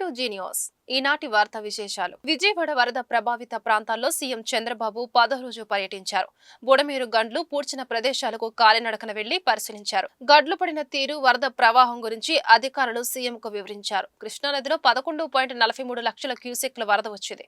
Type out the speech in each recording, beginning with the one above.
To G news. ఈనాటి వార్తా విశేషాలు. విజయవాడ వరద ప్రభావిత ప్రాంతాల్లో సీఎం చంద్రబాబు 10వ రోజు పర్యటించారు. బుడమేరు గండ్లు పూడ్చిన ప్రదేశాలకు కాలినడకన వెళ్లి పరిశీలించారు. గడ్లు పడిన తీరు, వరద ప్రవాహం గురించి అధికారులు సీఎంకు వివరించారు. కృష్ణానదిలో 11.43 లక్షల క్యూసెక్ల వరద వచ్చింది.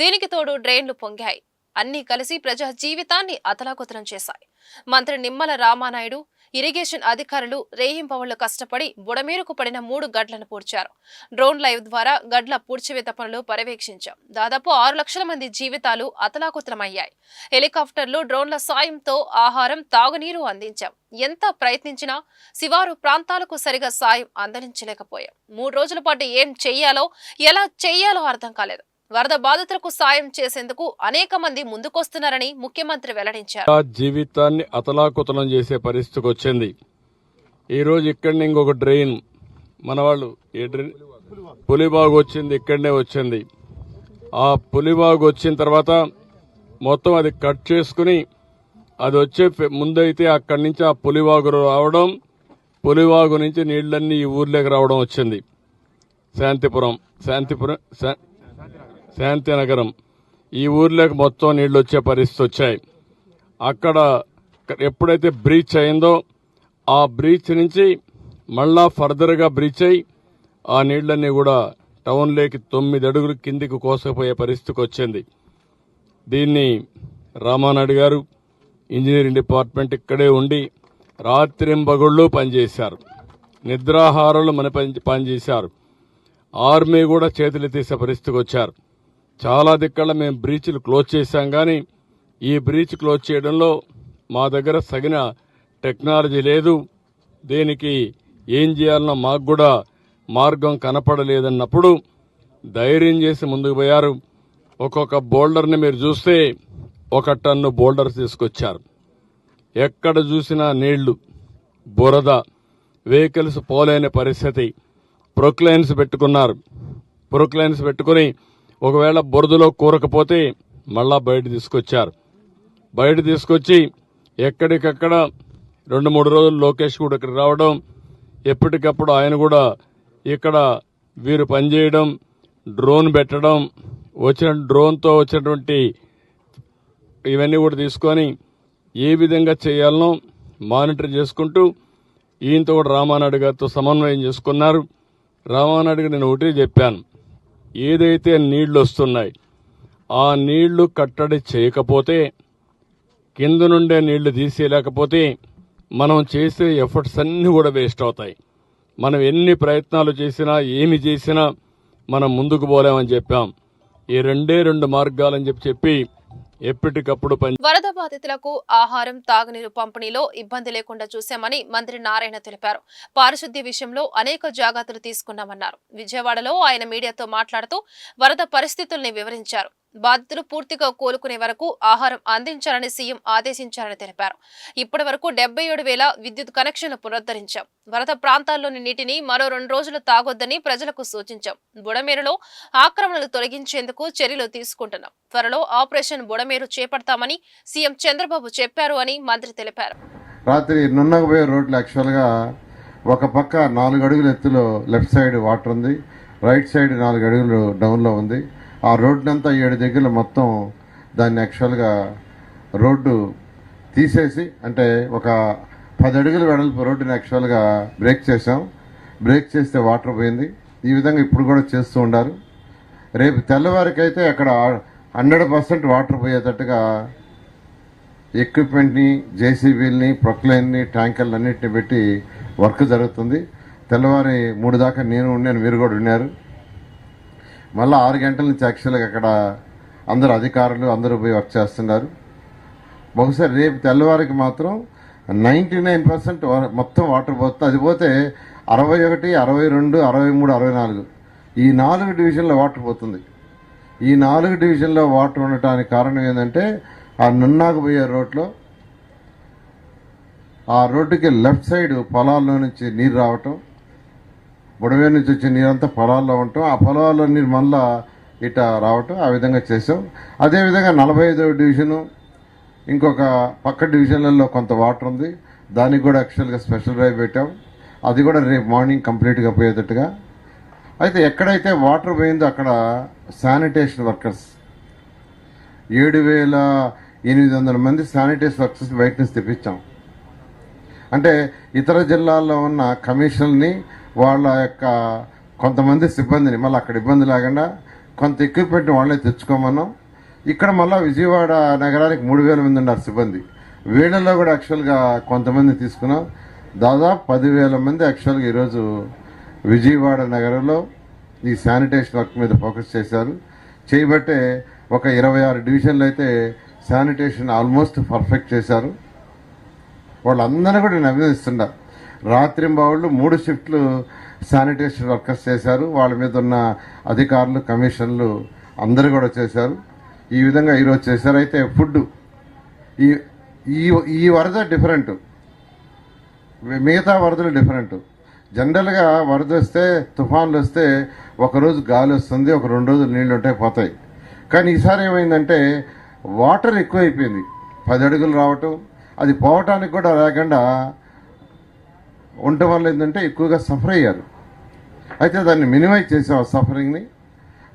దీనికి తోడు డ్రైన్లు పొంగాయి. అన్నీ కలిసి ప్రజా జీవితాన్ని అతలాకుతలం చేశాయి. మంత్రి నిమ్మల రామానాయుడు, ఇరిగేషన్ అధికారులు రేయింపవళ్లు కష్టపడి బుడమేరుకు పడిన 3 గడ్లను పూడ్చారు. డ్రోన్ లైవ్ ద్వారా గడ్ల పూడ్చివేత పనులు పర్యవేక్షించాం. దాదాపు 6 లక్షల మంది జీవితాలు అతలాకుతలమయ్యాయి. హెలికాప్టర్లు, డ్రోన్ల సాయంతో ఆహారం, తాగునీరు అందించాం. ఎంత ప్రయత్నించినా శివారు ప్రాంతాలకు సరిగా సాయం అందించలేకపోయాం. 3 రోజుల పాటు ఏం చెయ్యాలో, ఎలా చెయ్యాలో అర్థం కాలేదు. వరద బాధితులకు సాయం చేసేందుకు అనేక మంది ముందుకొస్తున్నారని ముఖ్యమంత్రి వెల్లడించారు. జీవితాన్ని అతలాకుతలం చేసే పరిస్థితికి వచ్చింది. ఈరోజు ఇక్కడనే ఇంకొక డ్రైన్ మన వాళ్ళు పులిబాగు వచ్చింది, ఇక్కడనే వచ్చింది. ఆ పులిబాగు వచ్చిన తర్వాత మొత్తం అది కట్ చేసుకుని అది వచ్చే ముందైతే అక్కడి నుంచి ఆ పులివాగు రావడం, పులివాగు నుంచి నీళ్లన్నీ ఈ ఊర్లోకి రావడం వచ్చింది. శాంతినగరం ఈ ఊర్లోకి మొత్తం నీళ్లు వచ్చే పరిస్థితి వచ్చాయి. అక్కడ ఎప్పుడైతే బ్రీచ్ అయిందో ఆ బ్రీచ్ నుంచి మళ్ళా ఫర్దర్గా బ్రీచ్ అయి ఆ నీళ్లన్నీ కూడా టౌన్లోకి 9 అడుగులు కిందికి కోసపోయే పరిస్థితికి వచ్చింది. దీన్ని రామానాయుడు గారు ఇంజనీరింగ్ డిపార్ట్మెంట్ ఇక్కడే ఉండి రాత్రింబగళ్ళు పనిచేశారు. నిద్రాహారాలు మన పనిచేశారు. ఆర్మీ కూడా చేతులు తీసే పరిస్థితికి వచ్చారు. చాలా దిక్కల మేము బ్రీచ్లు క్లోజ్ చేశాం, కానీ ఈ బ్రీచ్ క్లోజ్ చేయడంలో మా దగ్గర తగిన టెక్నాలజీ లేదు. దీనికి ఏం చేయాలన్నా మాకు కూడా మార్గం కనపడలేదన్నప్పుడు ధైర్యం చేసి ముందుకు పోయారు. ఒక్కొక్క బోల్డర్ని మీరు చూస్తే 1 టన్ను బోల్డర్ తీసుకొచ్చారు. ఎక్కడ చూసినా నీళ్లు, బురద, వెహికల్స్ పోలేని పరిస్థితి. ప్రొక్లైన్స్ పెట్టుకున్నారు. ప్రొక్లైన్స్ పెట్టుకుని ఒకవేళ బురదలో కూరకపోతే మళ్ళా బయట తీసుకొచ్చారు. బయట తీసుకొచ్చి ఎక్కడికక్కడ 2-3 రోజులు లోకేష్ కూడా ఇక్కడ రావడం, ఎప్పటికప్పుడు ఆయన కూడా ఇక్కడ వీరు పనిచేయడం, డ్రోన్ పెట్టడం, డ్రోన్తో వచ్చినటువంటి ఇవన్నీ కూడా తీసుకొని ఏ విధంగా చేయాలనో మానిటర్ చేసుకుంటూ ఈయనతో కూడా రామానాయుడు గారితో సమన్వయం చేసుకున్నారు. రామానాయుడుకి నేను ఒకటే చెప్పాను, ఏదైతే నీళ్లు వస్తున్నాయి ఆ నీళ్లు కట్టడి చేయకపోతే, కింద నుండే నీళ్లు తీసేయలేకపోతే మనం చేసే ఎఫర్ట్స్ అన్నీ కూడా వేస్ట్ అవుతాయి. మనం ఎన్ని ప్రయత్నాలు చేసినా, ఏమి చేసినా మనం ముందుకు పోలేమని చెప్పాం. ఈ 2 మార్గాలని చెప్పి ఎప్పటికప్పుడు వరద బాధితులకు ఆహారం, తాగునీరు పంపిణీలో ఇబ్బంది లేకుండా చూశామని మంత్రి నారాయణ తెలిపారు. పారిశుద్ధ్య విషయంలో అనేక జాగ్రత్తలు తీసుకున్నామన్నారు. విజయవాడలో ఆయన మీడియాతో మాట్లాడుతూ వరద పరిస్థితుల్ని వివరించారు. బాధితులు పూర్తిగా కోలుకునే వరకు ఆహారం అందించాలని సీఎం ఆదేశించారని తెలిపారు. ఇప్పటి వరకు 77,000 విద్యుత్ కనెక్షన్లు పునరుద్ధరించాం. వరద ప్రాంతాల్లోని నీటిని మరో 2 రోజులు తాగొద్దని ప్రజలకు సూచించాం. బుడమేరులో ఆక్రమణలు తొలగించేందుకు చర్యలు తీసుకుంటున్నాం. త్వరలో ఆపరేషన్ బుడమేరు చేపడతామని సీఎం చంద్రబాబు చెప్పారు అని మంత్రి తెలిపారు. రాత్రి నున్నగబోయే రోడ్లు యాక్చువల్గా ఒక పక్క 4 అడుగుల ఎత్తులో లెఫ్ట్ సైడ్ వాటర్ ఉంది, రైట్ సైడ్ 4 అడుగులు డౌన్లో ఉంది. ఆ రోడ్నంతా 7 దగ్గర మొత్తం దాన్ని యాక్చువల్గా రోడ్డు తీసేసి, అంటే ఒక 10 అడుగుల వెడల్పు రోడ్డుని యాక్చువల్గా బ్రేక్ చేసాం. బ్రేక్ చేస్తే వాటర్ పోయింది. ఈ విధంగా ఇప్పుడు కూడా చేస్తూ ఉండారు. రేపు తెల్లవారికైతే అక్కడ 100% వాటర్ పోయేటట్టుగా ఎక్విప్మెంట్ని, జేసీబీలని, ప్రొక్లైన్ని, ట్యాంకర్లు అన్నింటిని పెట్టి వర్క్ జరుగుతుంది. తెల్లవారి 3 దాకా నేను ఉన్నాను, మీరు కూడా ఉన్నారు. మళ్ళీ 6 గంటల నుంచి యాక్చువల్గా అక్కడ అందరు అధికారులు అందరూ పోయి వర్క్ చేస్తున్నారు. బహుశా రేపు తెల్లవారికి మాత్రం 99% మొత్తం వాటర్ పోతుంది. అది పోతే 61, 62, 63, 64 ఈ 4 డివిజన్లో వాటర్ పోతుంది. ఈ 4 డివిజన్లో వాటర్ ఉండటానికి కారణం ఏంటంటే ఆ నున్నాకు పోయే రోడ్లో, ఆ రోడ్డుకి లెఫ్ట్ సైడ్ పొలాల్లో నుంచి నీరు రావటం, బుడమేరు నుంచి వచ్చే నీరంతా పొలాల్లో ఉండటం, ఆ పొలాల్లో నీరు మళ్ళా ఇట రావటం, ఆ విధంగా చేసాం. అదేవిధంగా 45వ డివిజను, ఇంకొక పక్క డివిజన్లలో కొంత వాటర్ ఉంది, దానికి కూడా యాక్చువల్గా స్పెషల్ డ్రైవ్ పెట్టాం. అది కూడా రేపు మార్నింగ్ కంప్లీట్గా పోయేటట్టుగా అయితే ఎక్కడైతే వాటర్ పోయిందో అక్కడ శానిటేషన్ వర్కర్స్ 7,800 మంది శానిటేషన్ వర్కర్స్ బయట నుంచి తెప్పించాం. అంటే ఇతర జిల్లాల్లో ఉన్న కమిషన్ని వాళ్ళ యొక్క కొంతమంది సిబ్బందిని మళ్ళీ అక్కడ ఇబ్బంది లేకుండా కొంత ఎక్విప్మెంట్ వాళ్ళే తెచ్చుకోమన్నాం. ఇక్కడ మళ్ళీ విజయవాడ నగరానికి 3,000 మంది ఉన్నారు సిబ్బంది. వీళ్ళల్లో కూడా యాక్చువల్గా కొంతమంది తీసుకున్నాం. దాదాపు 10,000 మంది యాక్చువల్గా ఈరోజు విజయవాడ నగరంలో ఈ శానిటేషన్ వర్క్ మీద ఫోకస్ చేశారు. చేయబట్టే ఒక 26 డివిజన్లు అయితే శానిటేషన్ ఆల్మోస్ట్ పర్ఫెక్ట్ చేశారు. వాళ్ళందరూ కూడా నేను అభినందిస్తున్నారు. రాత్రింబావుళ్ళు 3 షిఫ్ట్లు శానిటేషన్ వర్కర్స్ చేశారు. వాళ్ళ మీద ఉన్న అధికారులు కమిషన్లు అందరూ కూడా చేశారు. ఈ విధంగా ఈరోజు చేశారు. అయితే ఫుడ్ ఈ వరద డిఫరెంట్, మిగతా వరదలు డిఫరెంట్. జనరల్గా వరద వస్తే తుఫాన్లు వస్తే ఒకరోజు గాలి వస్తుంది, ఒక 2 రోజులు నీళ్లు ఉంటాయి పోతాయి. కానీ ఈసారి ఏమైందంటే వాటర్ ఎక్కువైపోయింది, 10 అడుగులు రావటం, అది పోవటానికి కూడా లేకుండా ఉండటం వల్ల ఏంటంటే ఎక్కువగా సఫర్ అయ్యారు. అయితే దాన్ని మినిమైజ్ చేసాం ఆ సఫరింగ్ని.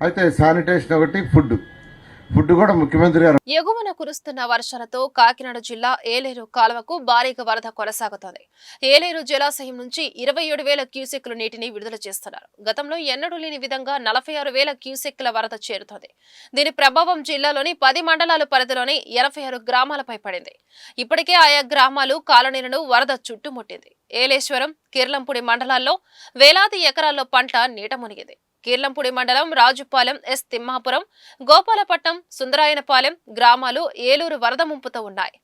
అయితే శానిటేషన్ ఒకటి, ఫుడ్ కూడా ముఖ్యమంత్రి గారు. ఎగువన కురుస్తున్న వర్షాలతో కాకినాడ జిల్లా ఏలేరు కాలువకు భారీగా వరద కొనసాగుతోంది. ఏలేరు జలాశయం నుంచి 27,000 క్యూసెక్కుల నీటిని విడుదల చేస్తున్నారు. గతంలో ఎన్నడూ లేని విధంగా 46,000 క్యూసెక్కుల వరద చేరుతోంది. దీని ప్రభావం జిల్లాలోని 10 మండలాల పరిధిలోని 86 గ్రామాలపై పడింది. ఇప్పటికే ఆయా గ్రామాలు కాలనీలను వరద చుట్టుముట్టింది. ఏలేశ్వరం, కిర్లంపూడి మండలాల్లో వేలాది ఎకరాల్లో పంట నీట మునిగింది. కీర్లంపూడి మండలం రాజుపాలెం, ఎస్ తిమ్మాపురం, గోపాలపట్నం, సుందరాయనపాలెం గ్రామాలు ఏలూరు వరద ముంపుతో ఉన్నాయి.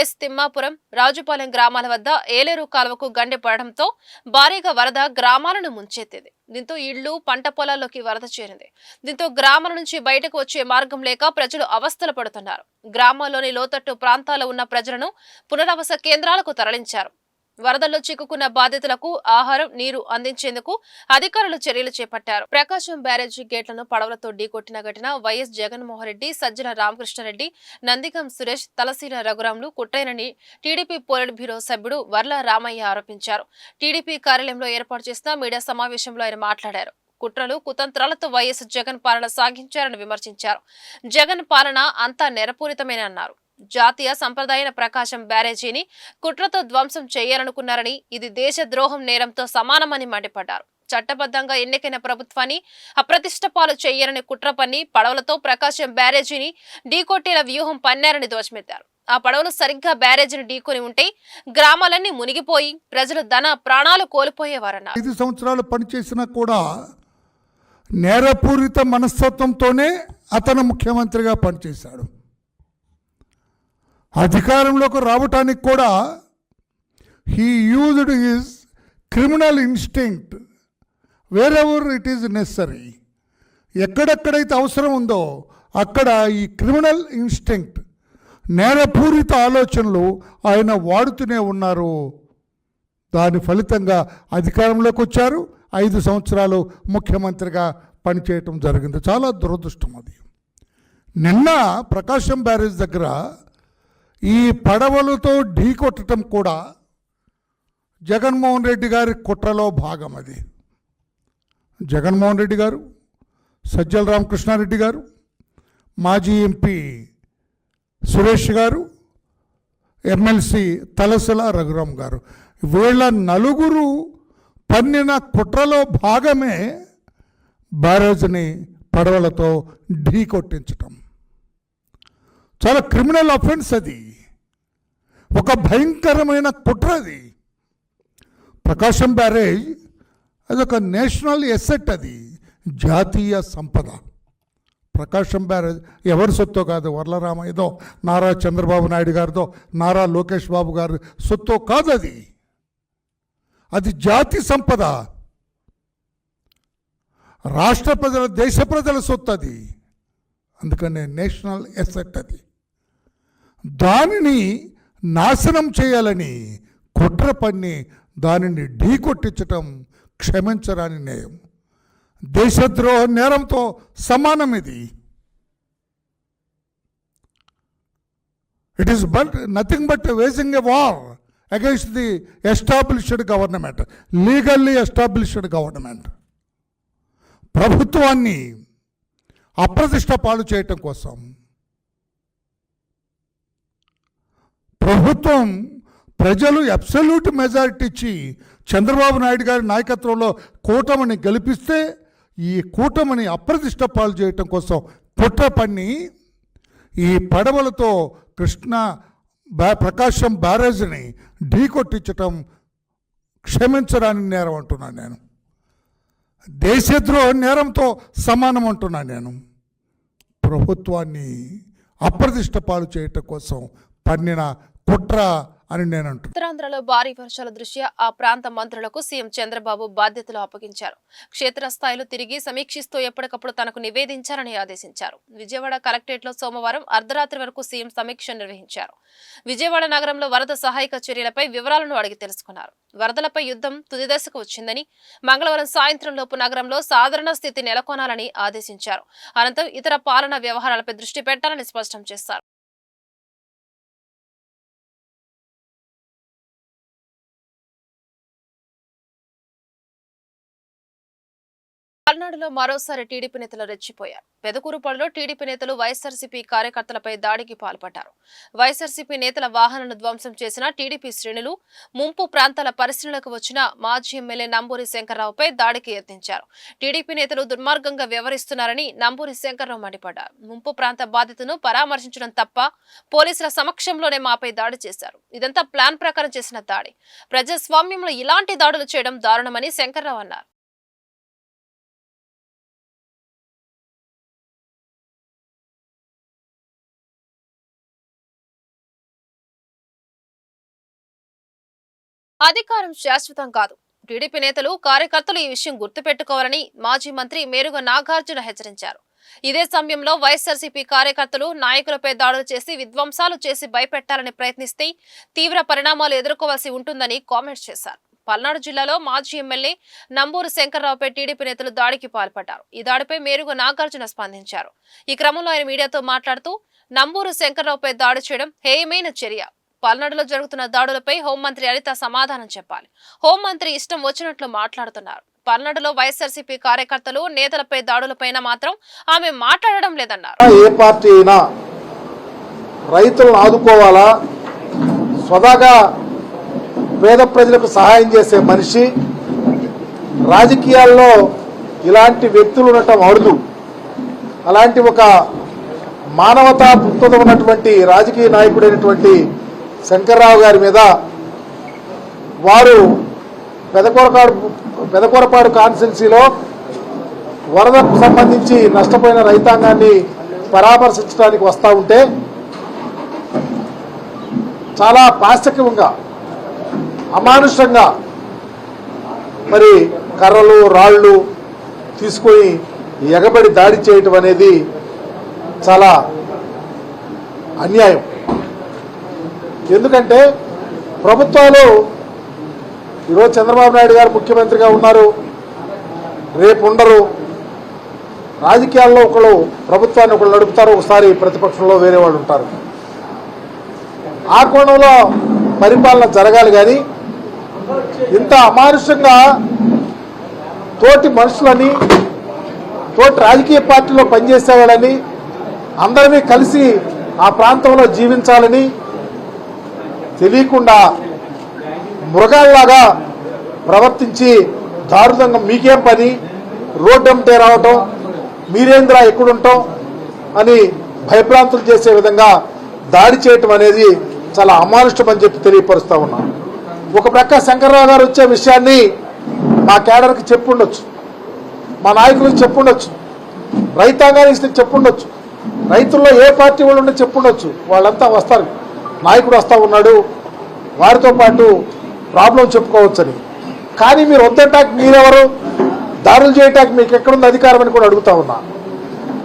ఎస్ తిమ్మాపురం, రాజుపాలెం గ్రామాల వద్ద ఏలేరు కాలువకు గండి పడడంతో భారీగా వరద గ్రామాలను ముంచెత్తింది. దీంతో ఇళ్లు, పంట పొలాల్లోకి వరద చేరింది. దీంతో గ్రామాల నుంచి బయటకు వచ్చే మార్గం లేక ప్రజలు అవస్థలు పడుతున్నారు. గ్రామాల్లోని లోతట్టు ప్రాంతాల్లో ఉన్న ప్రజలను పునరావాస కేంద్రాలకు తరలించారు. వరదల్లో చిక్కుకున్న బాధితులకు ఆహారం, నీరు అందించేందుకు అధికారులు చర్యలు చేపట్టారు. ప్రకాశం బ్యారేజీ గేట్లను పడవలతో ఢీకొట్టిన ఘటన వైఎస్ జగన్మోహన్ రెడ్డి, సజ్జల రామకృష్ణారెడ్డి, నందిగం సురేష్, తలసీల రఘురాములు కుట్రైనని టీడీపీ పోలిట్ బ్యూరో సభ్యుడు వర్ల రామయ్య ఆరోపించారు. టీడీపీ కార్యాలయంలో ఏర్పాటు చేసిన మీడియా సమావేశంలో ఆయన మాట్లాడారు. కుట్రలు, కుతంత్రాలతో వైఎస్ జగన్ పాలన సాగించారని విమర్శించారు. జగన్ పాలన అంతా నెరపూరితమేనని అన్నారు. జాతీయ సంప్రదాయ ప్రకాశం బ్యారేజీని కుట్రతో ధ్వంసం చేయాలనుకున్నారని, ఇది దేశద్రోహం నేరంతో సమానమని మండిపడ్డారు. చట్టబద్ధంగా ఎన్నికైన ప్రభుత్వాన్ని అప్రతిష్ట పాలు చేయాలని కుట్ర పన్ని పడవలతో ప్రకాశం బ్యారేజీని ఢీకొట్టేలా వ్యూహం పన్నారని ధ్వజమెత్తారు. ఆ పడవలు సరిగ్గా బ్యారేజీని ఢీకొని ఉంటే గ్రామాలన్నీ మునిగిపోయి ప్రజలు ప్రాణాలు కోల్పోయేవారన్నారు. 5 సంవత్సరాలు పనిచేసినా కూడా నేరపూరిత మనస్తత్వంతోనే అతను ముఖ్యమంత్రిగా పనిచేశాడు. అధికారంలోకి రావటానికి కూడా he used his criminal instinct wear ever it is necessary. ఎక్కడెక్కడైతే అవసరం ఉందో అక్కడ ఈ క్రిమినల్ ఇన్స్టింక్ట్, నేరపూరిత ఆలోచనలు ఆయన వాడుతూనే ఉన్నారు. దాని ఫలితంగా అధికారంలోకి వచ్చారు. 5 సంవత్సరాలు ముఖ్యమంత్రిగా పనిచేయటం జరిగింది. చాలా దురదృష్టం అది. నిన్న ప్రకాశం బ్యారేజ్ దగ్గర ఈ పడవలతో ఢీకొట్టడం కూడా జగన్మోహన్ రెడ్డి గారి కుట్రలో భాగం. అది జగన్మోహన్ రెడ్డి గారు, సజ్జల రామకృష్ణారెడ్డి గారు, మాజీ ఎంపీ సురేష్ గారు, ఎమ్మెల్సీ తలసల రఘురామ్ గారు, వీళ్ళ నలుగురు పన్నిన కుట్రలో భాగమే బ్యారేజ్ని పడవలతో ఢీకొట్టించటం. చాలా క్రిమినల్ అఫెన్స్ అది, ఒక భయంకరమైన కుట్ర అది. ప్రకాశం బ్యారేజ్ అదొక నేషనల్ ఎసెట్, అది జాతీయ సంపద. ప్రకాశం బ్యారేజ్ ఎవరి సొత్తో కాదు, వర్లరామయ్యదో, నారా చంద్రబాబు నాయుడు గారిదో, నారా లోకేష్ బాబు గారి సొత్తో కాదు. అది జాతి సంపద, రాష్ట్ర ప్రజల, దేశ ప్రజల సొత్తు అది. అందుకనే నేషనల్ ఎసెట్ అది. దానిని నాశనం చేయాలని కుట్ర పన్ని దానిని ఢీకొట్టించటం క్షమించరాని నేరం, దేశద్రోహ నేరంతో సమానం ఇది. It is but nothing but waging a war against the established government, legally established government. ప్రభుత్వాన్ని అప్రతిష్ట పాలు చేయటం కోసం ప్రభుత్వం ప్రజలు అబ్సల్యూట్ మెజారిటీ ఇచ్చి చంద్రబాబు నాయుడు గారి నాయకత్వంలో కూటమిని గెలిపిస్తే ఈ కూటమిని అప్రతిష్ట పాలు చేయటం కోసం కుట్ర పన్ని ఈ పడవలతో ప్రకాశం బ్యారేజ్ని ఢీకొట్టించటం క్షమించడానికి నేరం అంటున్నాను నేను. దేశద్రోహ నేరంతో సమానం అంటున్నాను నేను. ప్రభుత్వాన్ని అప్రతిష్ట పాలు చేయటం కోసం పన్నిన కుట్ర అని నేను అంటున్నాను. ఉత్తరాంధ్రలో భారీ వర్షాల దృష్ట్యా ఆ ప్రాంత మంత్రులకు సీఎం చంద్రబాబు బాధ్యతలు అప్పగించారు. క్షేత్రస్థాయిలో తిరిగి సమీక్షిస్తూ ఎప్పటికప్పుడు తనకు నివేదించాలని ఆదేశించారు. విజయవాడ కలెక్టరేట్లో సోమవారం అర్ధరాత్రి వరకు సీఎం సమీక్ష నిర్వహించారు. విజయవాడ నగరంలో వరద సహాయక చర్యలపై వివరాలను అడిగి తెలుసుకున్నారు. వరదలపై యుద్ధం తుది దశకు వచ్చిందని, మంగళవారం సాయంత్రం లోపు నగరంలో సాధారణ స్థితి నెలకొనాలని ఆదేశించారు. అనంతరం ఇతర పాలనా వ్యవహారాలపై దృష్టి పెట్టాలని స్పష్టం చేశారు. పల్నాడులో మరోసారి టీడీపీ నేతలు రెచ్చిపోయారు. పెదకూరుపాడులో టీడీపీ నేతలు వైఎస్ఆర్సీపీ కార్యకర్తలపై దాడికి పాల్పడ్డారు. వైఎస్ఆర్సీపీ నేతల వాహనాలను ధ్వంసం చేసిన టీడీపీ శ్రేణులు ముంపు ప్రాంతాల పరిశీలనకు వచ్చిన మాజీ ఎమ్మెల్యే నంబూరి శంకర్రావుపై దాడికి యత్నించారు. టీడీపీ నేతలు దుర్మార్గంగా వ్యవహరిస్తున్నారని నంబూరి శంకర్రావు మండిపడ్డారు. ముంపు ప్రాంత బాధితులను పరామర్శించడం తప్ప పోలీసుల సమక్షంలోనే మాపై దాడి చేశారు. ఇదంతా ప్లాన్ ప్రకారం చేసిన దాడి. ప్రజాస్వామ్యంలో ఇలాంటి దాడులు చేయడం దారుణమని శంకర్రావు అన్నారు. అధికారం శాశ్వతం కాదు. టీడీపీ నేతలు కార్యకర్తలు ఈ విషయం గుర్తుపెట్టుకోవాలని మాజీ మంత్రి మేరుగ నాగార్జున హెచ్చరించారు. ఇదే సమయంలో వైఎస్ఆర్సీపీ కార్యకర్తలు నాయకులపై దాడులు చేసి విధ్వంసాలు చేసి భయపెట్టాలని ప్రయత్నిస్తే తీవ్ర పరిణామాలు ఎదుర్కోవాల్సి ఉంటుందని కామెంట్స్ చేశారు. పల్నాడు జిల్లాలో మాజీ ఎమ్మెల్యే నంబూరు శంకర్రావుపై టీడీపీ నేతలు దాడికి పాల్పడ్డారు. ఈ దాడిపై మేరుగ నాగార్జున స్పందించారు. ఈ క్రమంలో ఆయన మీడియాతో మాట్లాడుతూ నంబూరు శంకర్రావుపై దాడి చేయడం హేయమైన చర్య. పల్నాడులో జరుగుతున్న దాడులపై హోంమంత్రి అనిత సమాధానం చెప్పాలి. హోంమంత్రి ఇష్టం వచ్చినట్లు మాట్లాడుతున్నారు. పల్నాడులో వైఎస్ఆర్సీపీ కార్యకర్తలు నేతలపై దాడులపైన మాత్రం ఆమె మాట్లాడడం లేదన్నారు. ఏ పార్టీ అయినా రైతులను ఆదుకోవాలా, స్వదాగా పేద ప్రజలకు సహాయం చేసే మనిషి, రాజకీయాల్లో ఇలాంటి వ్యక్తులు ఉండటం అరుదు. అలాంటి ఒక మానవతా దృక్పథం ఉన్నటువంటి రాజకీయ నాయకుడైనటువంటి శంకర్రావు గారి మీద వారు పెదకూరపాడు కాన్స్టిట్యున్సీలో వరదకు సంబంధించి నష్టపోయిన రైతాంగాన్ని పరామర్శించడానికి వస్తూ ఉంటే చాలా పాశవికంగా అమానుషంగా మరి కర్రలు రాళ్ళు తీసుకొని ఎగబడి దాడి చేయటం అనేది చాలా అన్యాయం. ఎందుకంటే ప్రభుత్వాలు ఈరోజు చంద్రబాబు నాయుడు గారు ముఖ్యమంత్రిగా ఉన్నారు, రేపు ఉండరు. రాజకీయాల్లో ఒకళ్ళు ప్రభుత్వాన్ని ఒకళ్ళు నడుపుతారు, ఒకసారి ప్రతిపక్షంలో వేరే వాళ్ళు ఉంటారు. ఆ కోణంలో పరిపాలన జరగాలి. కానీ ఇంత అమానుషంగా తోటి మనుషులని, తోటి రాజకీయ పార్టీలో పనిచేసేవాళ్ళని, అందరినీ కలిసి ఆ ప్రాంతంలో జీవించాలని తెలియకుండా మృగాల్లాగా ప్రవర్తించి దారుణంగా మీకేం పని, రోడ్డంటే రావటం, మీరేంద్రా ఎక్కడుంటాం అని భయభ్రాంతులు చేసే విధంగా దాడి చేయటం అనేది చాలా అమానుష్టం అని చెప్పి తెలియపరుస్తా ఉన్నా. ఒక ప్రక్క శంకర్రావు గారు వచ్చే విషయాన్ని మా కేడర్కి చెప్పుండొచ్చు, మా నాయకులకు చెప్పుండొచ్చు, రైతాంగానికి చెప్పుండొచ్చు, రైతుల్లో ఏ పార్టీ వాళ్ళు ఉండే చెప్పుండొచ్చు. వాళ్ళంతా వస్తారు, నాయకుడు వస్తూ ఉన్నాడు, వారితో పాటు ప్రాబ్లం చెప్పుకోవచ్చని. కానీ మీరు వద్దంటాక మీరెవరు, దాడులు చేయటానికి మీకు ఎక్కడుంది అధికారం అని కూడా అడుగుతా ఉన్నా.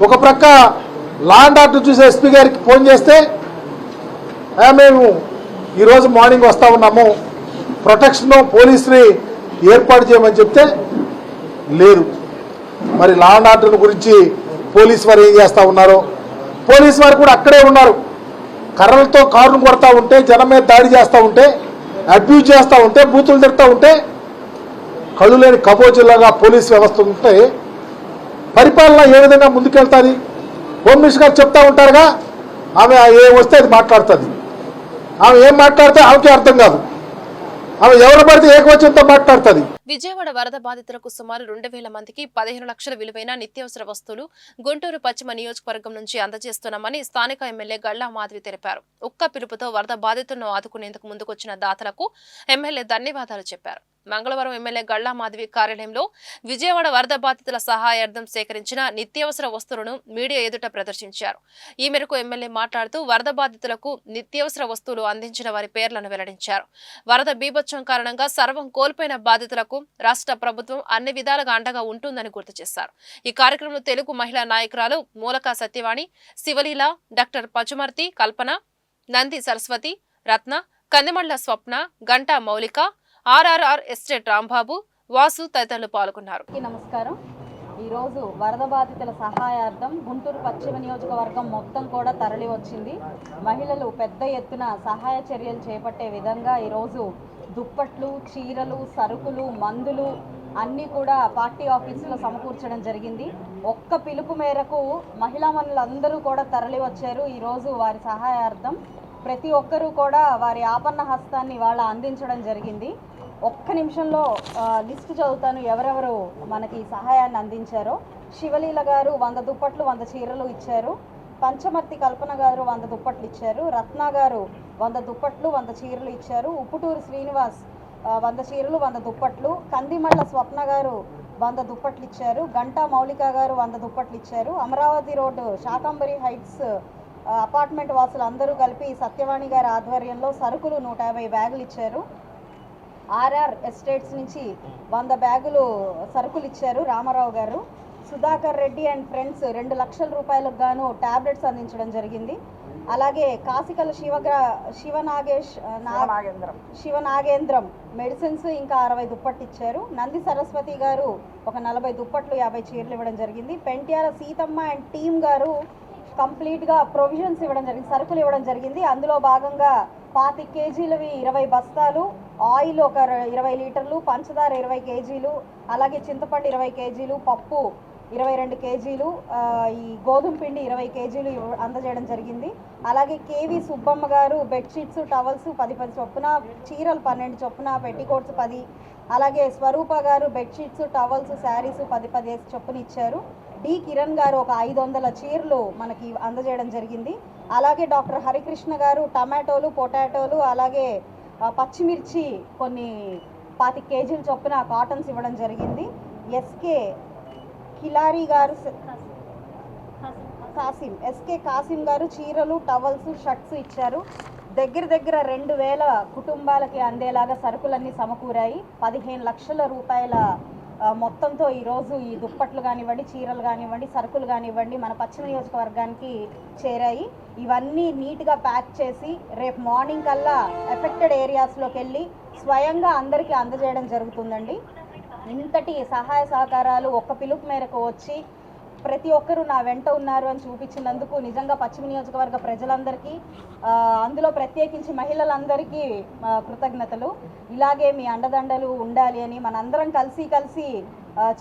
ఒక ప్రక్క లా అండ్ ఆర్డర్ చూసే ఎస్పీ గారికి ఫోన్ చేస్తే మేము ఈరోజు మార్నింగ్ వస్తూ ఉన్నాము, ప్రొటెక్షన్ పోలీసుని ఏర్పాటు చేయమని చెప్తే లేరు. మరి లా అండ్ ఆర్డర్ గురించి పోలీసు వారు ఏం చేస్తూ ఉన్నారో, పోలీసు వారు కూడా అక్కడే ఉన్నారు. కర్రలతో కారును కొడతా ఉంటే, జనం మీద దాడి చేస్తూ ఉంటే, అబ్యూజ్ చేస్తూ ఉంటే, బూతులు తిడతా ఉంటే, కళ్ళు లేని కబోజిల్లాగా పోలీస్ వ్యవస్థ ఉంటే పరిపాలన ఏ విధంగా ముందుకెళ్తుంది? హోమ్ మినిస్టర్ గారు చెప్తా ఉంటారుగా, ఆమె ఏం వస్తే అది మాట్లాడుతుంది. ఆమె ఏం మాట్లాడితే ఆమెకి అర్థం కాదు. ఆమె ఎవరు పడితే ఏకవచనంతో మాట్లాడుతుంది. విజయవాడ వరద బాధితులకు సుమారు 2,000 మందికి 15 లక్షల విలువైన నిత్యావసర వస్తువులు గుంటూరు పశ్చిమ నియోజకవర్గం నుంచి అందజేస్తున్నామని స్థానిక ఎమ్మెల్యే గల్లా మాధవి తెలిపారు. ఒక్క పిలుపుతో వరద బాధితులను ఆదుకునేందుకు ముందుకొచ్చిన దాతలకు ఎమ్మెల్యే ధన్యవాదాలు చెప్పారు. మంగళవారం ఎమ్మెల్యే గల్లా మాధవి కార్యాలయంలో విజయవాడ వరద బాధితుల సహాయార్థం సేకరించిన నిత్యావసర వస్తువులను మీడియా ఎదుట ప్రదర్శించారు. ఈ మేరకు ఎమ్మెల్యే మాట్లాడుతూ వరద బాధితులకు నిత్యావసర వస్తువులు అందించిన వారి పేర్లను వెల్లడించారు. వరద బీభత్సం కారణంగా సర్వం కోల్పోయిన బాధితులకు రాష్ట్ర ప్రభుత్వం అన్ని విధాలుగా అండగా ఉంటుందని గుర్తు చేశారు. ఈ కార్యక్రమంలో తెలుగు మహిళా నాయకురాలు మూలకా సత్యవాణి, శివలీల, డాక్టర్ పచుమర్తి, కల్పన, నంది సరస్వతి, రత్న, కందిమళ్ల స్వప్న, గంటా మౌలిక, ఆర్ఆర్ఆర్ ఎస్టేట్ రాంబాబు, వాసు తదితరులు పాల్గొన్నారు. నమస్కారం. ఈరోజు వరద బాధితుల సహాయార్థం గుంటూరు పశ్చిమ నియోజకవర్గం మొత్తం కూడా తరలి వచ్చింది. మహిళలు పెద్ద ఎత్తున సహాయ చర్యలు చేపట్టే విధంగా ఈరోజు దుప్పట్లు, చీరలు, సరుకులు, మందులు అన్నీ కూడా పార్టీ ఆఫీసులో సమకూర్చడం జరిగింది. ఒక్క పిలుపు మేరకు మహిళా మనులందరూ కూడా తరలి వచ్చారు. ఈరోజు వారి సహాయార్థం ప్రతి ఒక్కరూ కూడా వారి ఆపన్న హస్తాన్ని వాళ్ళ అందించడం జరిగింది. ఒక్క నిమిషంలో లిస్టు చదువుతాను ఎవరెవరు మనకి సహాయాన్ని అందించారో. శివలీల గారు 100 దుప్పట్లు 100 చీరలు ఇచ్చారు. పంచమర్తి కల్పన గారు 100 దుప్పట్లు ఇచ్చారు. రత్న గారు 100 దుప్పట్లు 100 చీరలు ఇచ్చారు. ఉప్పుటూరు శ్రీనివాస్ 100 చీరలు 100 దుప్పట్లు. కందిమళ్ళ స్వప్న గారు 100 దుప్పట్లు ఇచ్చారు. గంటా మౌలిక గారు 100 దుప్పట్లు ఇచ్చారు. Amaravati road Shakambari heights apartment వాసులు అందరూ కలిపి సత్యవాణి గారి ఆధ్వర్యంలో సరుకులు 150 బ్యాగులు ఇచ్చారు. ఆర్ఆర్ ఎస్టేట్స్ నుంచి 100 బ్యాగులు సరుకులు ఇచ్చారు రామారావు గారు. సుధాకర్ రెడ్డి అండ్ ఫ్రెండ్స్ 2 లక్షల రూపాయలకు గాను టాబ్లెట్స్ అందించడం జరిగింది. అలాగే కాసికల శివనాగేంద్రం మెడిసిన్స్ ఇంకా 60 దుప్పట్లు ఇచ్చారు. నంది సరస్వతి గారు ఒక 40 దుప్పట్లు 50 చీరలు ఇవ్వడం జరిగింది. పెంట్యాల సీతమ్మ అండ్ టీమ్ గారు కంప్లీట్గా ప్రొవిజన్స్ ఇవ్వడం జరిగింది, సరుకులు ఇవ్వడం జరిగింది. అందులో భాగంగా 25 కేజీలవి 20 బస్తాలు, ఆయిల్ ఒక 20 లీటర్లు, పంచదార 20 కేజీలు, అలాగే చింతపండు 20 కేజీలు, పప్పు 22 కేజీలు, ఈ గోధుమ పిండి 20 కేజీలు అందజేయడం జరిగింది. అలాగే కేవీ సుబ్బమ్మ గారు బెడ్షీట్స్, టవల్స్ 10 చొప్పున, చీరలు 12 చొప్పున, పెట్టికోట్స్ 10, అలాగే స్వరూప గారు బెడ్షీట్స్, టవల్స్, శారీస్ 10 చొప్పున ఇచ్చారు. డి కిరణ్ గారు ఒక 500 చీరలు మనకి అందజేయడం జరిగింది. అలాగే డాక్టర్ హరికృష్ణ గారు టమాటోలు, పొటాటోలు, అలాగే పచ్చిమిర్చి కొన్ని 25 కేజీల చొప్పున కాటన్స్ ఇవ్వడం జరిగింది. ఎస్కే కిలారీ గారు కాసిం గారు చీరలు, టవల్స్, షర్ట్స్ ఇచ్చారు. దగ్గర 2000 కుటుంబాలకి అందేలాగా సరుకులన్నీ సమకూరాయి. 15 లక్షల రూపాయల మొత్తంతో ఈరోజు ఈ దుప్పట్లు కానివ్వండి, చీరలు కానివ్వండి, సరుకులు కానివ్వండి మన పశ్చిమ నియోజకవర్గానికి చేరాయి. ఇవన్నీ నీట్గా ప్యాక్ చేసి రేపు మార్నింగ్ కల్లా ఎఫెక్టెడ్ ఏరియాస్లోకి వెళ్ళి స్వయంగా అందరికీ అందజేయడం జరుగుతుందండి. ఇంతటి సహాయ సహకారాలు ఒక్క పిలుపు మేరకు వచ్చి ప్రతి ఒక్కరూ నా వెంట ఉన్నారు అని చూపించినందుకు నిజంగా పశ్చిమ నియోజకవర్గ ప్రజలందరికీ, అందులో ప్రత్యేకించి మహిళలందరికీ కృతజ్ఞతలు. ఇలాగే మీ అండదండలు ఉండాలి అని మనందరం కలిసి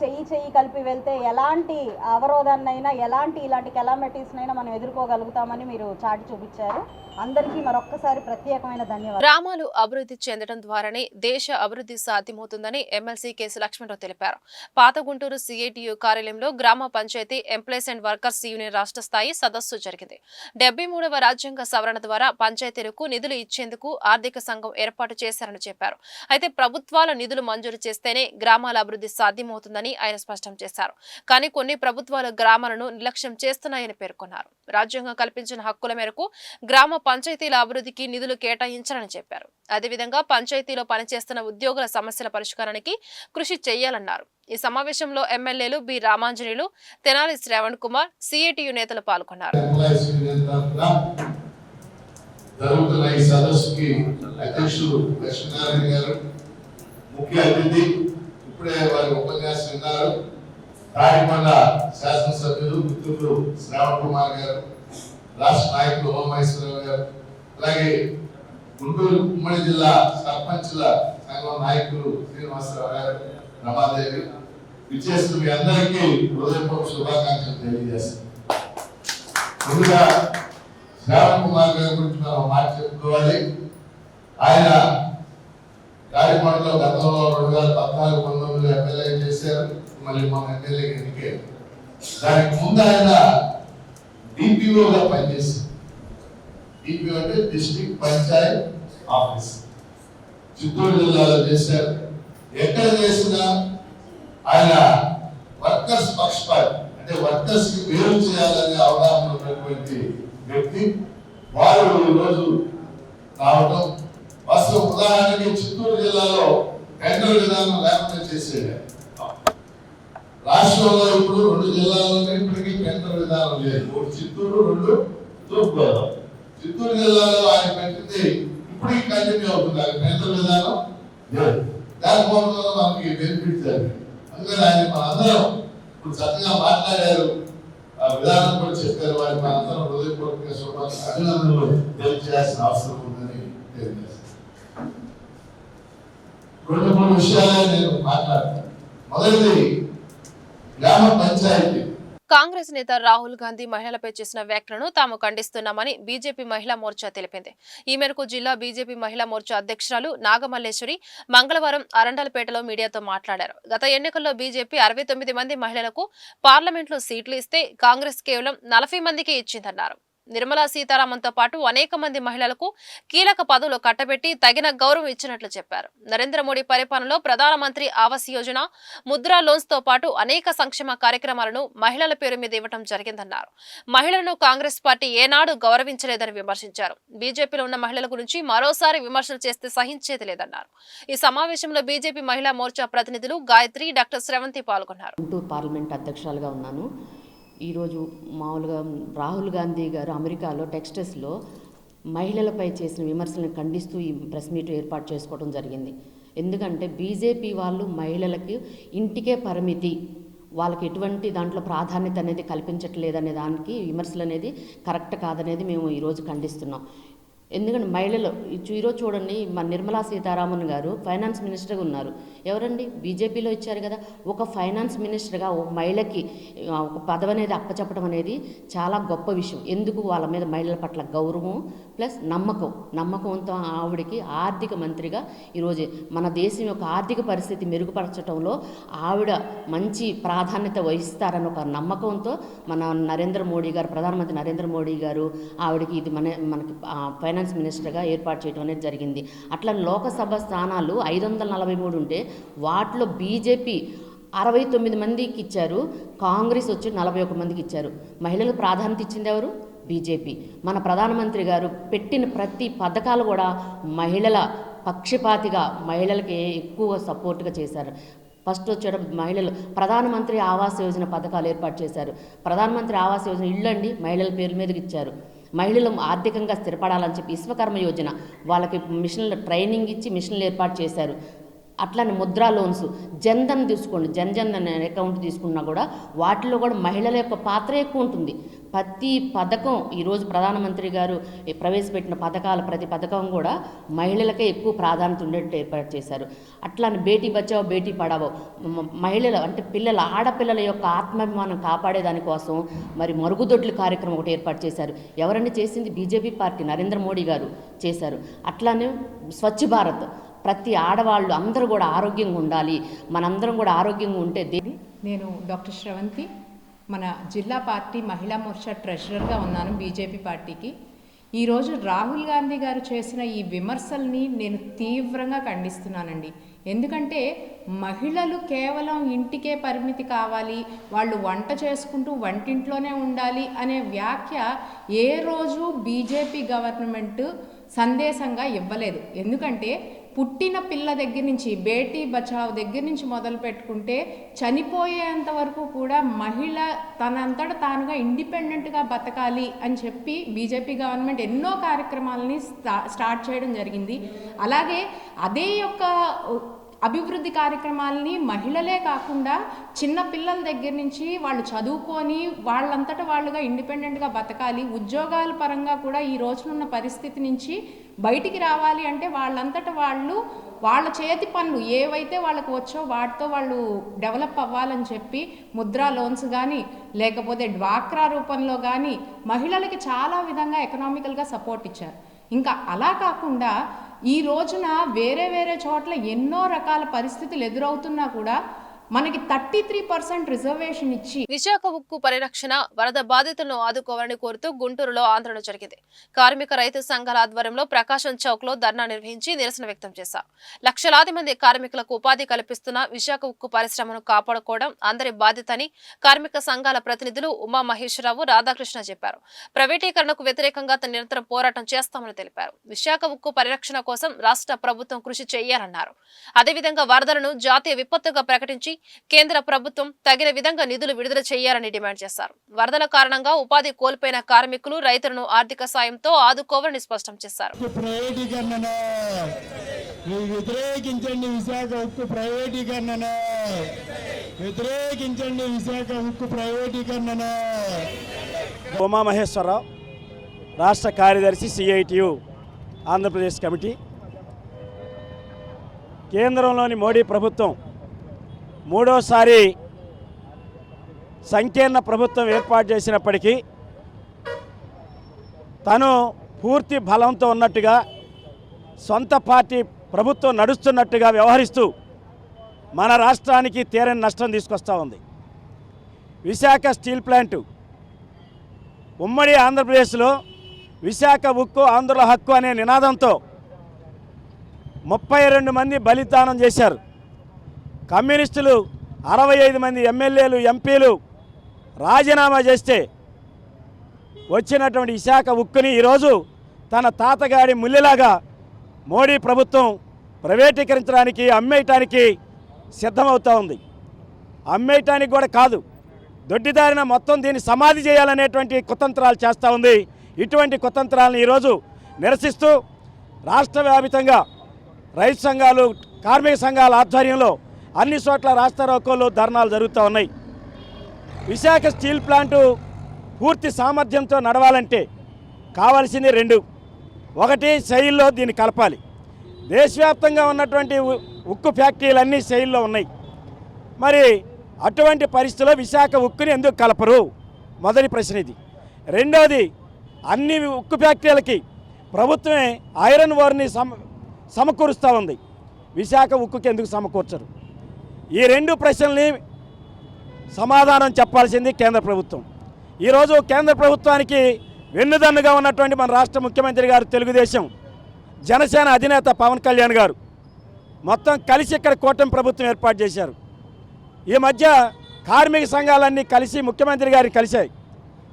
చెయ్యి కలిపి వెళ్తే ఎలాంటి అవరోధాన్నైనా, ఇలాంటి కెలామిటీస్నైనా మనం ఎదుర్కోగలుగుతామని మీరు చాటి చూపించారు. అందరికీ మరొక్కసారి ప్రత్యేకమైన ధన్యవాదాలు. గ్రామాలు అభివృద్ధి చెందడం ద్వారానే దేశ అభివృద్ధి సాధ్యమవుతుందని ఎమ్మెల్సీ కేసీ లక్ష్మణరావు తెలిపారు. పాత గుంటూరు సిఐటియు కార్యాలయంలో గ్రామ panchayat employees and workers union రాష్ట్ర స్థాయి సదస్సు జరిగింది. 73వ రాజ్యాంగ సవరణ ద్వారా పంచాయతీలకు నిధులు ఇచ్చేందుకు ఆర్థిక సంఘం ఏర్పాటు చేశారని చెప్పారు. అయితే ప్రభుత్వాల నిధులు మంజూరు చేస్తేనే గ్రామాల అభివృద్ధి సాధ్యమవుతుందని ఆయన స్పష్టం చేశారు. కానీ కొన్ని ప్రభుత్వాలు గ్రామాలను నిర్లక్ష్యం చేస్తున్నాయని పేర్కొన్నారు. రాజ్యాంగం కల్పించిన హక్కుల మేరకు గ్రామ పంచాయతీల అభివృద్ధికి నిధులు కేటాయించాలని చెప్పారు. అదేవిధంగా పంచాయతీలో పనిచేస్తున్న ఉద్యోగుల సమస్యల పరిష్కారానికి కృషి చేయాలన్నారు. ఈ సమావేశంలో ఎమ్మెల్యేలు బి రామాంజనేయులు, తెనాలి శ్రావణ్ కుమార్, సిఐటియు నేతలు పాల్గొన్నారు. రాష్ట్ర నాయకులు హోమేశ్వరరావు గారు, అలాగే గుంటూరు ఉమ్మడి జిల్లా సర్పంచుల సంఘం నాయకులు శ్రీనివాసరావు గారు, రమాదేవి, విచ్చేసిన మీ అందరికీ హృదయపూర్వక శుభాకాంక్షలు తెలియజేస్తాను. ముందుగా శ్రావణ్ కుమార్ గారి గురించి మనం మాట చెప్పుకోవాలి. ఆయన గాడిపాడులో గతంలో 2014-19 ఎమ్మెల్యే చేశారు, మళ్ళీ మన ఎమ్మెల్యేగా ఎన్నికారు. దానికి ముందు ఆయన డిపిఓగా పనిచేశారు. డిపిఓ అంటే డిస్ట్రిక్ట్ పంచాయత్ ఆఫీస్, చిత్తూరు జిల్లాలో చేశారు. ఎక్కడ చేసినా ఆయన వర్కర్స్ పక్షపాతి, అంటే వర్కర్స్ కి మేలు చేయాలనే అవగాహన ఉన్నటువంటి వ్యక్తి. వారు ఈరోజు రావడం వాస్తవ ఉదాహరణకి చిత్తూరు జిల్లాలో టెండర్ విధానం లేకుండా చేసేది. రాష్ట్రంలో ఇప్పుడు 2 జిల్లాల్లో ఇప్పటికీ టెండర్ విధానం లేదు. 1 చిత్తూరు, 2 తూర్పుగోదావరి. చిత్తూరు జిల్లాలో ఆయన పెట్టింది ఇప్పటికీ కంటిన్యూ అవుతుంది. ఆయన టెండర్ విధానం లేదు. దాని మూలంగా మనకి బెనిఫిట్ జరిగింది. అందుకని ఆయన మనందరం ఇప్పుడు చక్కగా మాట్లాడారు, ఆ విధానం కూడా చెప్పారు. వారికి మనందరం హృదయపూర్వక అభినందనలు తెలియజేయాల్సిన అవసరం ఉందని తెలియజేస్తాను. 2-3 విషయాలే నేను మాట్లాడతాను. మొదటిది గ్రామ పంచాయతీ. కాంగ్రెస్ నేత రాహుల్ గాంధీ మహిళలపై చేసిన వ్యాఖ్యలను తాము ఖండిస్తున్నామని బీజేపీ మహిళా మోర్చా తెలిపింది. ఈ మేరకు జిల్లా బీజేపీ మహిళా మోర్చా అధ్యక్షురాలు నాగమల్లేశ్వరి మంగళవారం అరండల్పేటలో మీడియాతో మాట్లాడారు. గత ఎన్నికల్లో బీజేపీ 69 మంది మహిళలకు పార్లమెంట్లో సీట్లు ఇస్తే కాంగ్రెస్ కేవలం 40 మందికి ఇచ్చిందన్నారు. నిర్మలా సీతారామన్తో పాటు అనేక మంది మహిళలకు కీలక పదవులు కట్టబెట్టి తగిన గౌరవం ఇచ్చినట్లు చెప్పారు. నరేంద్ర మోడీ పరిపాలనలో ప్రధానమంత్రి ఆవాస్ యోజన, ముద్రా లోన్స్ తో పాటు అనేక సంక్షేమ కార్యక్రమాలను మహిళల పేరు మీద ఇవ్వడం జరిగిందన్నారు. మహిళలను కాంగ్రెస్ పార్టీ ఏనాడు గౌరవించలేదని విమర్శించారు. బీజేపీలో ఉన్న మహిళల గురించి మరోసారి విమర్శలు చేస్తే సహించేది లేదన్నారు. ఈ సమావేశంలో బీజేపీ మహిళా మోర్చా ప్రతినిధులు గాయత్రి, డాక్టర్ శ్రవంతి పాల్గొన్నారు. గుంటూరు పార్లమెంట్ అధ్యక్షురాలుగా ఉన్నాను. ఈరోజు మామూలుగా రాహుల్ గాంధీ గారు అమెరికాలో టెక్స్టస్లో మహిళలపై చేసిన విమర్శలను ఖండిస్తూ ఈ ప్రెస్ మీట్ ఏర్పాటు చేసుకోవడం జరిగింది. ఎందుకంటే బీజేపీ వాళ్ళు మహిళలకి ఇంటికే పరిమితి, వాళ్ళకి ఎటువంటి దాంట్లో ప్రాధాన్యత అనేది కల్పించట్లేదనే దానికి విమర్శలు అనేది కరెక్ట్ కాదనేది మేము ఈరోజు ఖండిస్తున్నాం. ఎందుకంటే మహిళలు ఈరోజు చూడండి, మన నిర్మలా సీతారామన్ గారు ఫైనాన్స్ మినిస్టర్గా ఉన్నారు. ఎవరండి? బీజేపీలో ఇచ్చారు కదా. ఒక ఫైనాన్స్ మినిస్టర్గా ఒక మహిళకి ఒక పదవి అనేది అప్పచెప్పడం అనేది చాలా గొప్ప విషయం. ఎందుకు? వాళ్ళ మీద మహిళల పట్ల గౌరవం ప్లస్ నమ్మకంతో ఆవిడకి ఆర్థిక మంత్రిగా ఈరోజు మన దేశం యొక్క ఆర్థిక పరిస్థితి మెరుగుపరచడంలో ఆవిడ మంచి ప్రాధాన్యత వహిస్తారని ఒక నమ్మకంతో మన నరేంద్ర మోడీ గారు, ప్రధానమంత్రి నరేంద్ర మోడీ గారు ఆవిడకి ఇది మనకి ఫైనాన్స్ మినిస్టర్గా ఏర్పాటు చేయడం అనేది జరిగింది. అట్లా లోకసభ స్థానాలు 543 ఉంటే వాటిలో బీజేపీ 69 మందికి ఇచ్చారు, కాంగ్రెస్ వచ్చి 41 మందికి ఇచ్చారు. మహిళలకు ప్రాధాన్యత ఇచ్చింది ఎవరు? బీజేపీ. మన ప్రధానమంత్రి గారు పెట్టిన ప్రతి పథకాలు కూడా మహిళల పక్షపాతిగా మహిళలకి ఎక్కువ సపోర్ట్గా చేశారు. ఫస్ట్ వచ్చేట మహిళలు ప్రధానమంత్రి ఆవాస్ యోజన పథకాలు ఏర్పాటు చేశారు. ప్రధానమంత్రి ఆవాస్ యోజన ఇళ్ళు అండి మహిళల పేరు మీదకి ఇచ్చారు. మహిళలు ఆర్థికంగా స్థిరపడాలని చెప్పి విశ్వకర్మ యోజన వాళ్ళకి మిషన్లు ట్రైనింగ్ ఇచ్చి మిషన్లు ఏర్పాటు చేశారు. అట్లనే ముద్రా లోన్స్, జన్ధన్ తీసుకోండి, జన్ అనే అకౌంట్ తీసుకున్నా కూడా వాటిలో కూడా మహిళల యొక్క పాత్ర ఎక్కువ ఉంటుంది. ప్రతి పథకం ఈరోజు ప్రధానమంత్రి గారు ప్రవేశపెట్టిన పథకాలు ప్రతి పథకం కూడా మహిళలకే ఎక్కువ ప్రాధాన్యత ఉండేట్టు ఏర్పాటు చేశారు. అట్లానే బేటీ బచావో బేటీ పడావో, మహిళలు అంటే ఆడపిల్లల యొక్క ఆత్మాభిమానం కాపాడేదానికోసం మరి మరుగుదొడ్ల కార్యక్రమం ఒకటి ఏర్పాటు చేశారు. ఎవరండి చేసింది? బీజేపీ పార్టీ, నరేంద్ర మోడీ గారు చేశారు. అట్లానే స్వచ్ఛ భారత్, ప్రతి ఆడవాళ్ళు అందరూ కూడా ఆరోగ్యంగా ఉండాలి, మనందరం కూడా ఆరోగ్యంగా ఉంటే. నేను డాక్టర్ శ్రవంతి, మన జిల్లా పార్టీ మహిళా మోర్చా ట్రెజరర్గా ఉన్నాను బీజేపీ పార్టీకి. ఈరోజు రాహుల్ గాంధీ గారు చేసిన ఈ విమర్శల్ని నేను తీవ్రంగా ఖండిస్తున్నానండి. ఎందుకంటే మహిళలు కేవలం ఇంటికే పరిమితి కావాలి, వాళ్ళు వంట చేసుకుంటూ వంటింట్లోనే ఉండాలి అనే వ్యాఖ్య ఏ రోజు బీజేపీ గవర్నమెంట్ సందేశంగా ఇవ్వలేదు. ఎందుకంటే పుట్టిన పిల్ల దగ్గర నుంచి, బేటీ బచావ్ దగ్గర నుంచి మొదలు పెట్టుకుంటే చనిపోయేంత వరకు కూడా మహిళ తనంతట తానుగా ఇండిపెండెంట్గా బతకాలి అని చెప్పి బీజేపీ గవర్నమెంట్ ఎన్నో కార్యక్రమాలని స్టార్ట్ చేయడం జరిగింది. అలాగే అదే యొక్క అభివృద్ధి కార్యక్రమాలని మహిళలే కాకుండా చిన్న పిల్లల దగ్గర నుంచి వాళ్ళు చదువుకొని వాళ్ళంతటా వాళ్ళుగా ఇండిపెండెంట్గా బతకాలి, ఉద్యోగాల పరంగా కూడా ఈ రోజునున్న పరిస్థితి నుంచి బయటికి రావాలి అంటే వాళ్ళంతటా వాళ్ళు వాళ్ళ చేతి పనులు ఏవైతే వాళ్ళకు వచ్చో వాటితో వాళ్ళు డెవలప్ అవ్వాలని చెప్పి ముద్రా లోన్స్ కానీ లేకపోతే డ్వాక్రా రూపంలో కానీ మహిళలకి చాలా విధంగా ఎకనామికల్గా సపోర్ట్ ఇచ్చారు. ఇంకా అలా కాకుండా ఈ రోజున వేరే వేరే చోట్ల ఎన్నో రకాల పరిస్థితులు ఎదురవుతున్నా కూడా మనకి 33% రిజర్వేషన్ ఇచ్చి విశాఖ ఉక్కు పరిరక్షణ, వరద బాధితులను ఆదుకోవాలని కోరుతూ గుంటూరులో ఆందోళన జరిగింది. కార్మిక రైతు సంఘాల ఆధ్వర్యంలో ప్రకాశం చౌక్ లో ధర్నా నిర్వహించి నిరసన వ్యక్తం చేశారు. లక్షలాది మంది కార్మికులకు ఉపాధి కల్పిస్తున్న విశాఖ ఉక్కు పరిశ్రమను కాపాడుకోవడం అందరి బాధ్యతని కార్మిక సంఘాల ప్రతినిధులు ఉమా మహేశ్వరరావు, రాధాకృష్ణ చెప్పారు. ప్రైవేటీకరణకు వ్యతిరేకంగా నిరంతరం పోరాటం చేస్తామని తెలిపారు. విశాఖ ఉక్కు పరిరక్షణ కోసం రాష్ట్ర ప్రభుత్వం కృషి చేయాలన్నారు. అదేవిధంగా వరదలను జాతీయ విపత్తుగా ప్రకటించి కేంద్ర ప్రభుత్వం తగిన విధంగా నిధులు విడుదల చేయాలని డిమాండ్ చేశారు. వరదల కారణంగా ఉపాధి కోల్పోయిన కార్మికులు, రైతులను ఆర్థిక సాయంతో ఆదుకోవాలని స్పష్టం చేశారు. వ్యతిరేకించండి విశాఖ ఉక్కు ప్రైవేటీకరణను, వ్యతిరేకించండి విశాఖ ఉక్కు ప్రైవేటీకరణను. ఉమా మహేశ్వరరావు, రాష్ట్ర కార్యదర్శి, CITU ఆంధ్రప్రదేశ్ కమిటీ. కేంద్రంలోని మోడీ ప్రభుత్వం మూడోసారి సంకీర్ణ ప్రభుత్వం ఏర్పాటు చేసినప్పటికీ తను పూర్తి బలంతో ఉన్నట్టుగా, సొంత పార్టీ ప్రభుత్వం నడుస్తున్నట్టుగా వ్యవహరిస్తూ మన రాష్ట్రానికి తీరని నష్టం తీసుకొస్తూ ఉంది. విశాఖ స్టీల్ ప్లాంటు ఉమ్మడి ఆంధ్రప్రదేశ్లో విశాఖ ఉక్కు ఆంధ్రుల హక్కు అనే నినాదంతో 32 మంది బలిదానం చేశారు. కమ్యూనిస్టులు 65 మంది ఎమ్మెల్యేలు, ఎంపీలు రాజీనామా చేస్తే వచ్చినటువంటి విశాఖ ఉక్కుని ఈరోజు తన తాతగారి ముల్లిలాగా మోడీ ప్రభుత్వం ప్రైవేటీకరించడానికి, అమ్మేయటానికి సిద్ధమవుతూ ఉంది. అమ్మేయటానికి కూడా కాదు, దొడ్డిదారిన మొత్తం దీన్ని సమాధి చేయాలనేటువంటి కుతంత్రాలు చేస్తూ ఉంది. ఇటువంటి కుతంత్రాలను ఈరోజు నిరసిస్తూ రాష్ట్ర వ్యాపితంగా రైతు సంఘాలు, కార్మిక సంఘాల ఆధ్వర్యంలో అన్ని చోట్ల రాస్తారోకోలు, ధర్నాలు జరుగుతూ ఉన్నాయి. విశాఖ స్టీల్ ప్లాంటు పూర్తి సామర్థ్యంతో నడవాలంటే కావాల్సింది 2. ఒకటి, శైలిలో దీన్ని కలపాలి. దేశవ్యాప్తంగా ఉన్నటువంటి ఉక్కు ఫ్యాక్టరీలన్నీ శైలిలో ఉన్నాయి. మరి అటువంటి పరిస్థితుల్లో విశాఖ ఉక్కుని ఎందుకు కలపరు? మొదటి ప్రశ్న ఇది. రెండవది, అన్ని ఉక్కు ఫ్యాక్టరీలకి ప్రభుత్వమే ఐరన్ ఓర్ని సమకూరుస్తూ ఉంది. విశాఖ ఉక్కుకి ఎందుకు సమకూర్చరు? ఈ 2 ప్రశ్నల్ని సమాధానం చెప్పాల్సింది కేంద్ర ప్రభుత్వం. ఈరోజు కేంద్ర ప్రభుత్వానికి వెన్నుదన్నుగా ఉన్నటువంటి మన రాష్ట్ర ముఖ్యమంత్రి గారు, తెలుగుదేశం జనసేన అధినేత పవన్ కళ్యాణ్ గారు మొత్తం కలిసి ఇక్కడ కూటమి ప్రభుత్వం ఏర్పాటు చేశారు. ఈ మధ్య కార్మిక సంఘాలన్నీ కలిసి ముఖ్యమంత్రి గారికి కలిశాయి.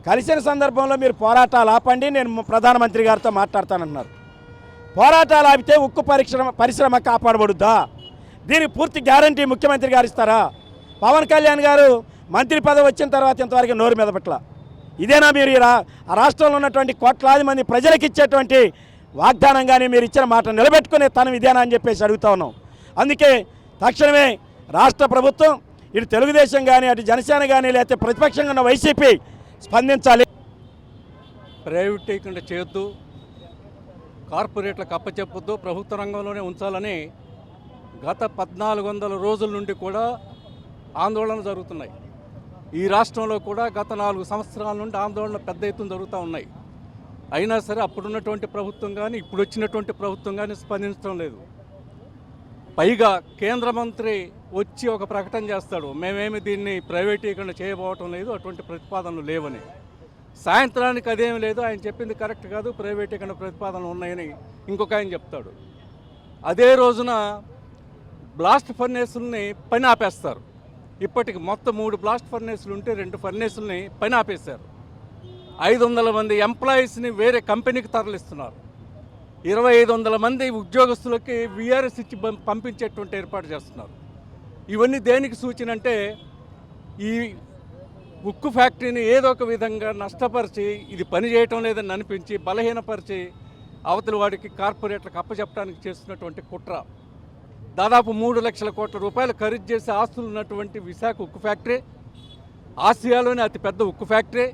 కలిసిన సందర్భంలో మీరు పోరాటాలు ఆపండి, నేను ప్రధానమంత్రి గారితో మాట్లాడతానంటున్నారు. పోరాటాలు ఆపితే ఉక్కు పరిశ్రమ కాపాడబడుద్దా? దీనికి పూర్తి గ్యారంటీ ముఖ్యమంత్రి గారు ఇస్తారా? పవన్ కళ్యాణ్ గారు మంత్రి పదవి వచ్చిన తర్వాత ఇంతవరకు నోరు మీద పట్ల. ఇదేనా మీరు ఆ రాష్ట్రంలో ఉన్నటువంటి కోట్లాది మంది ప్రజలకు ఇచ్చేటువంటి వాగ్దానం కానీ మీరు ఇచ్చిన మాట నిలబెట్టుకునే తనం ఇదేనా అని చెప్పేసి అడుగుతా ఉన్నాం. అందుకే తక్షణమే రాష్ట్ర ప్రభుత్వం, ఇటు తెలుగుదేశం కానీ, అటు జనసేన కానీ, లేకపోతే ప్రతిపక్షంగా ఉన్న వైసీపీ స్పందించాలి. ప్రైవేటీకరణ చేయొద్దు, కార్పొరేట్లకు అప్పచెప్పొద్దు, ప్రభుత్వ రంగంలోనే ఉంచాలని గత 1400 రోజుల నుండి కూడా ఆందోళన జరుగుతున్నాయి. ఈ రాష్ట్రంలో కూడా గత 4 సంవత్సరాల నుండి ఆందోళన పెద్ద ఎత్తున జరుగుతూ ఉన్నాయి. అయినా సరే అప్పుడున్నటువంటి ప్రభుత్వం కానీ, ఇప్పుడు వచ్చినటువంటి ప్రభుత్వం కానీ స్పందించడం లేదు. పైగా కేంద్ర మంత్రి వచ్చి ఒక ప్రకటన చేస్తాడు, మేమేమి దీన్ని ప్రైవేటీకరణ చేయబోవటం లేదు, అటువంటి ప్రతిపాదనలు లేవని. సాయంత్రానికి అదేమి లేదు, ఆయన చెప్పింది కరెక్ట్ కాదు, ప్రైవేటీకరణ ప్రతిపాదనలు ఉన్నాయని ఇంకొక ఆయన చెప్తాడు. అదే రోజున బ్లాస్ట్ ఫర్నేసుల్ని పని ఆపేస్తారు. ఇప్పటికి మొత్తం 3 బ్లాస్ట్ ఫర్నేసులు ఉంటే 2 ఫర్నేసుల్ని పని ఆపేశారు. 500 మంది ఎంప్లాయీస్ని వేరే కంపెనీకి తరలిస్తున్నారు. 2500 మంది ఉద్యోగస్తులకి VRS ఇచ్చి పంపించేటువంటి ఏర్పాటు చేస్తున్నారు. ఇవన్నీ దేనికి సూచన అంటే, ఈ ఉక్కు ఫ్యాక్టరీని ఏదో ఒక విధంగా నష్టపరిచి, ఇది పని చేయటం లేదని అనిపించి బలహీనపరిచి అవతలి వాడికి, కార్పొరేట్లకు అప్పచెప్పడానికి చేస్తున్నటువంటి కుట్ర. దాదాపు 3 లక్షల కోట్ల రూపాయలు ఖరీదు చేసే ఆస్తులు ఉన్నటువంటి విశాఖ ఉక్కు ఫ్యాక్టరీ, ఆసియాలోనే అతిపెద్ద ఉక్కు ఫ్యాక్టరీ,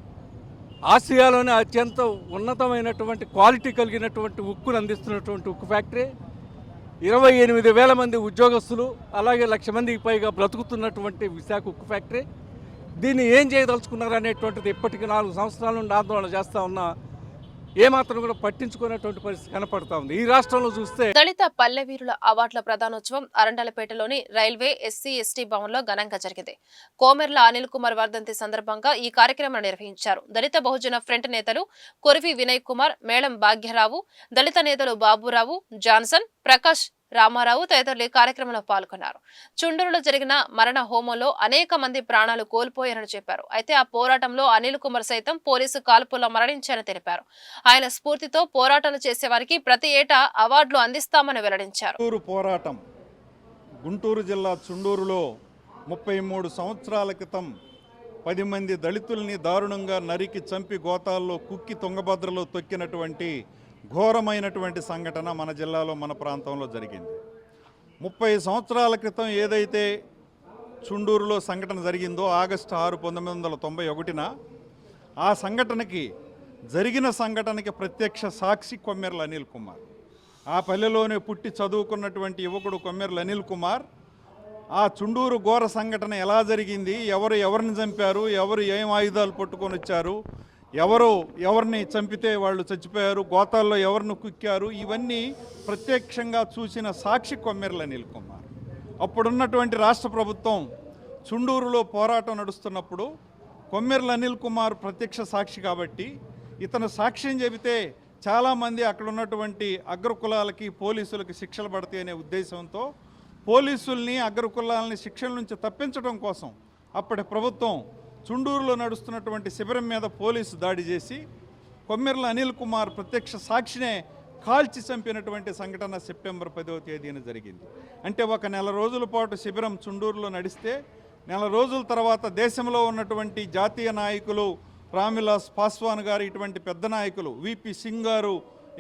ఆసియాలోనే అత్యంత ఉన్నతమైనటువంటి క్వాలిటీ కలిగినటువంటి ఉక్కును అందిస్తున్నటువంటి ఉక్కు ఫ్యాక్టరీ, 28,000 మంది ఉద్యోగస్తులు, అలాగే 1,00,000 మందికి పైగా బ్రతుకుతున్నటువంటి విశాఖ ఉక్కు ఫ్యాక్టరీ. దీన్ని ఏం చేయదలుచుకున్నారు అనేటువంటిది ఇప్పటికి 4 సంవత్సరాల నుండి ఆందోళన చేస్తూ ఉన్నా ఏమాత్రం కూడా పట్టించుకునేటువంటి పరిస్థితి కనపడతా ఉంది. ఈ రాష్ట్రంలో చూస్తే దళిత పల్లెవీరుల అవార్డుల ప్రధానోత్సవం అరండలపేటలోని రైల్వే SC/ST భవన్లో ఘనంగా జరిగింది. కోమెర్ల అనిల్ కుమార్ వర్ధంతి సందర్భంగా ఈ కార్యక్రమం నిర్వహించారు. దళిత బహుజన ఫ్రంట్ నేతలు కొరివి వినయ్ కుమార్, మేళం భాగ్యరావు, దళిత నేతలు బాబురావు, జాన్సన్, ప్రకాష్ రామారావు తదితరులు ఈ కార్యక్రమంలో పాల్గొన్నారు. చుండూరులో జరిగిన మరణ హోమంలో అనేక మంది ప్రాణాలు కోల్పోయారని చెప్పారు. అయితే ఆ పోరాటంలో అనిల్ కుమార్ సైతం పోలీసు కాల్పుల్లో మరణించారని తెలిపారు. ఆయన స్ఫూర్తితో పోరాటాలు చేసేవారికి ప్రతి ఏటా అవార్డులు అందిస్తామని వెల్లడించారు. పోరాటం గుంటూరు జిల్లా చుండూరులో 33 సంవత్సరాల క్రితం 10 మంది దళితుల్ని దారుణంగా నరికి చంపి గోతాల్లో కుక్కి తుంగభద్రలో తొక్కినటువంటి ఘోరమైనటువంటి సంఘటన మన జిల్లాలో మన ప్రాంతంలో జరిగింది. 30 సంవత్సరాల క్రితం ఏదైతే చుండూరులో సంఘటన జరిగిందో ఆగస్టు 6, 1991న ఆ సంఘటనకి జరిగిన సంఘటనకి ప్రత్యక్ష సాక్షి కొమ్మెర్ల అనిల్ కుమార్. ఆ పల్లెలోనే పుట్టి చదువుకున్నటువంటి యువకుడు కొమ్మెర్ల అనిల్ కుమార్ ఆ చుండూరు ఘోర సంఘటన ఎలా జరిగింది, ఎవరిని చంపారు, ఎవరు ఏం ఆయుధాలు పట్టుకొని వచ్చారు, ఎవరిని చంపితే వాళ్ళు చచ్చిపోయారు, గోతాల్లో ఎవరిని కుక్కారు, ఇవన్నీ ప్రత్యక్షంగా చూసిన సాక్షి కొమ్మెర్ల అనిల్ కుమార్. అప్పుడున్నటువంటి రాష్ట్ర ప్రభుత్వం చుండూరులో పోరాటం నడుస్తున్నప్పుడు కొమ్మెర్ల అనిల్ కుమార్ ప్రత్యక్ష సాక్షి కాబట్టి ఇతను సాక్ష్యం చెబితే చాలామంది అక్కడ ఉన్నటువంటి అగ్రకులాలకి పోలీసులకి శిక్షలు పడతాయి అనే ఉద్దేశంతో పోలీసుల్ని అగ్రకులాలని శిక్షల నుంచి తప్పించడం కోసం అప్పటి ప్రభుత్వం చుండూరులో నడుస్తున్నటువంటి శిబిరం మీద పోలీసు దాడి చేసి కొమ్మెర్ల అనిల్ కుమార్ ప్రత్యక్ష సాక్షినే కాల్చి చంపినటువంటి సంఘటన సెప్టెంబర్ 10వ తేదీన జరిగింది. అంటే ఒక నెల రోజుల పాటు శిబిరం చుండూరులో నడిస్తే నెల రోజుల తర్వాత దేశంలో ఉన్నటువంటి జాతీయ నాయకులు రామ్విలాస్ పాస్వాన్ గారు, ఇటువంటి పెద్ద నాయకులు, VP సింగ్ గారు,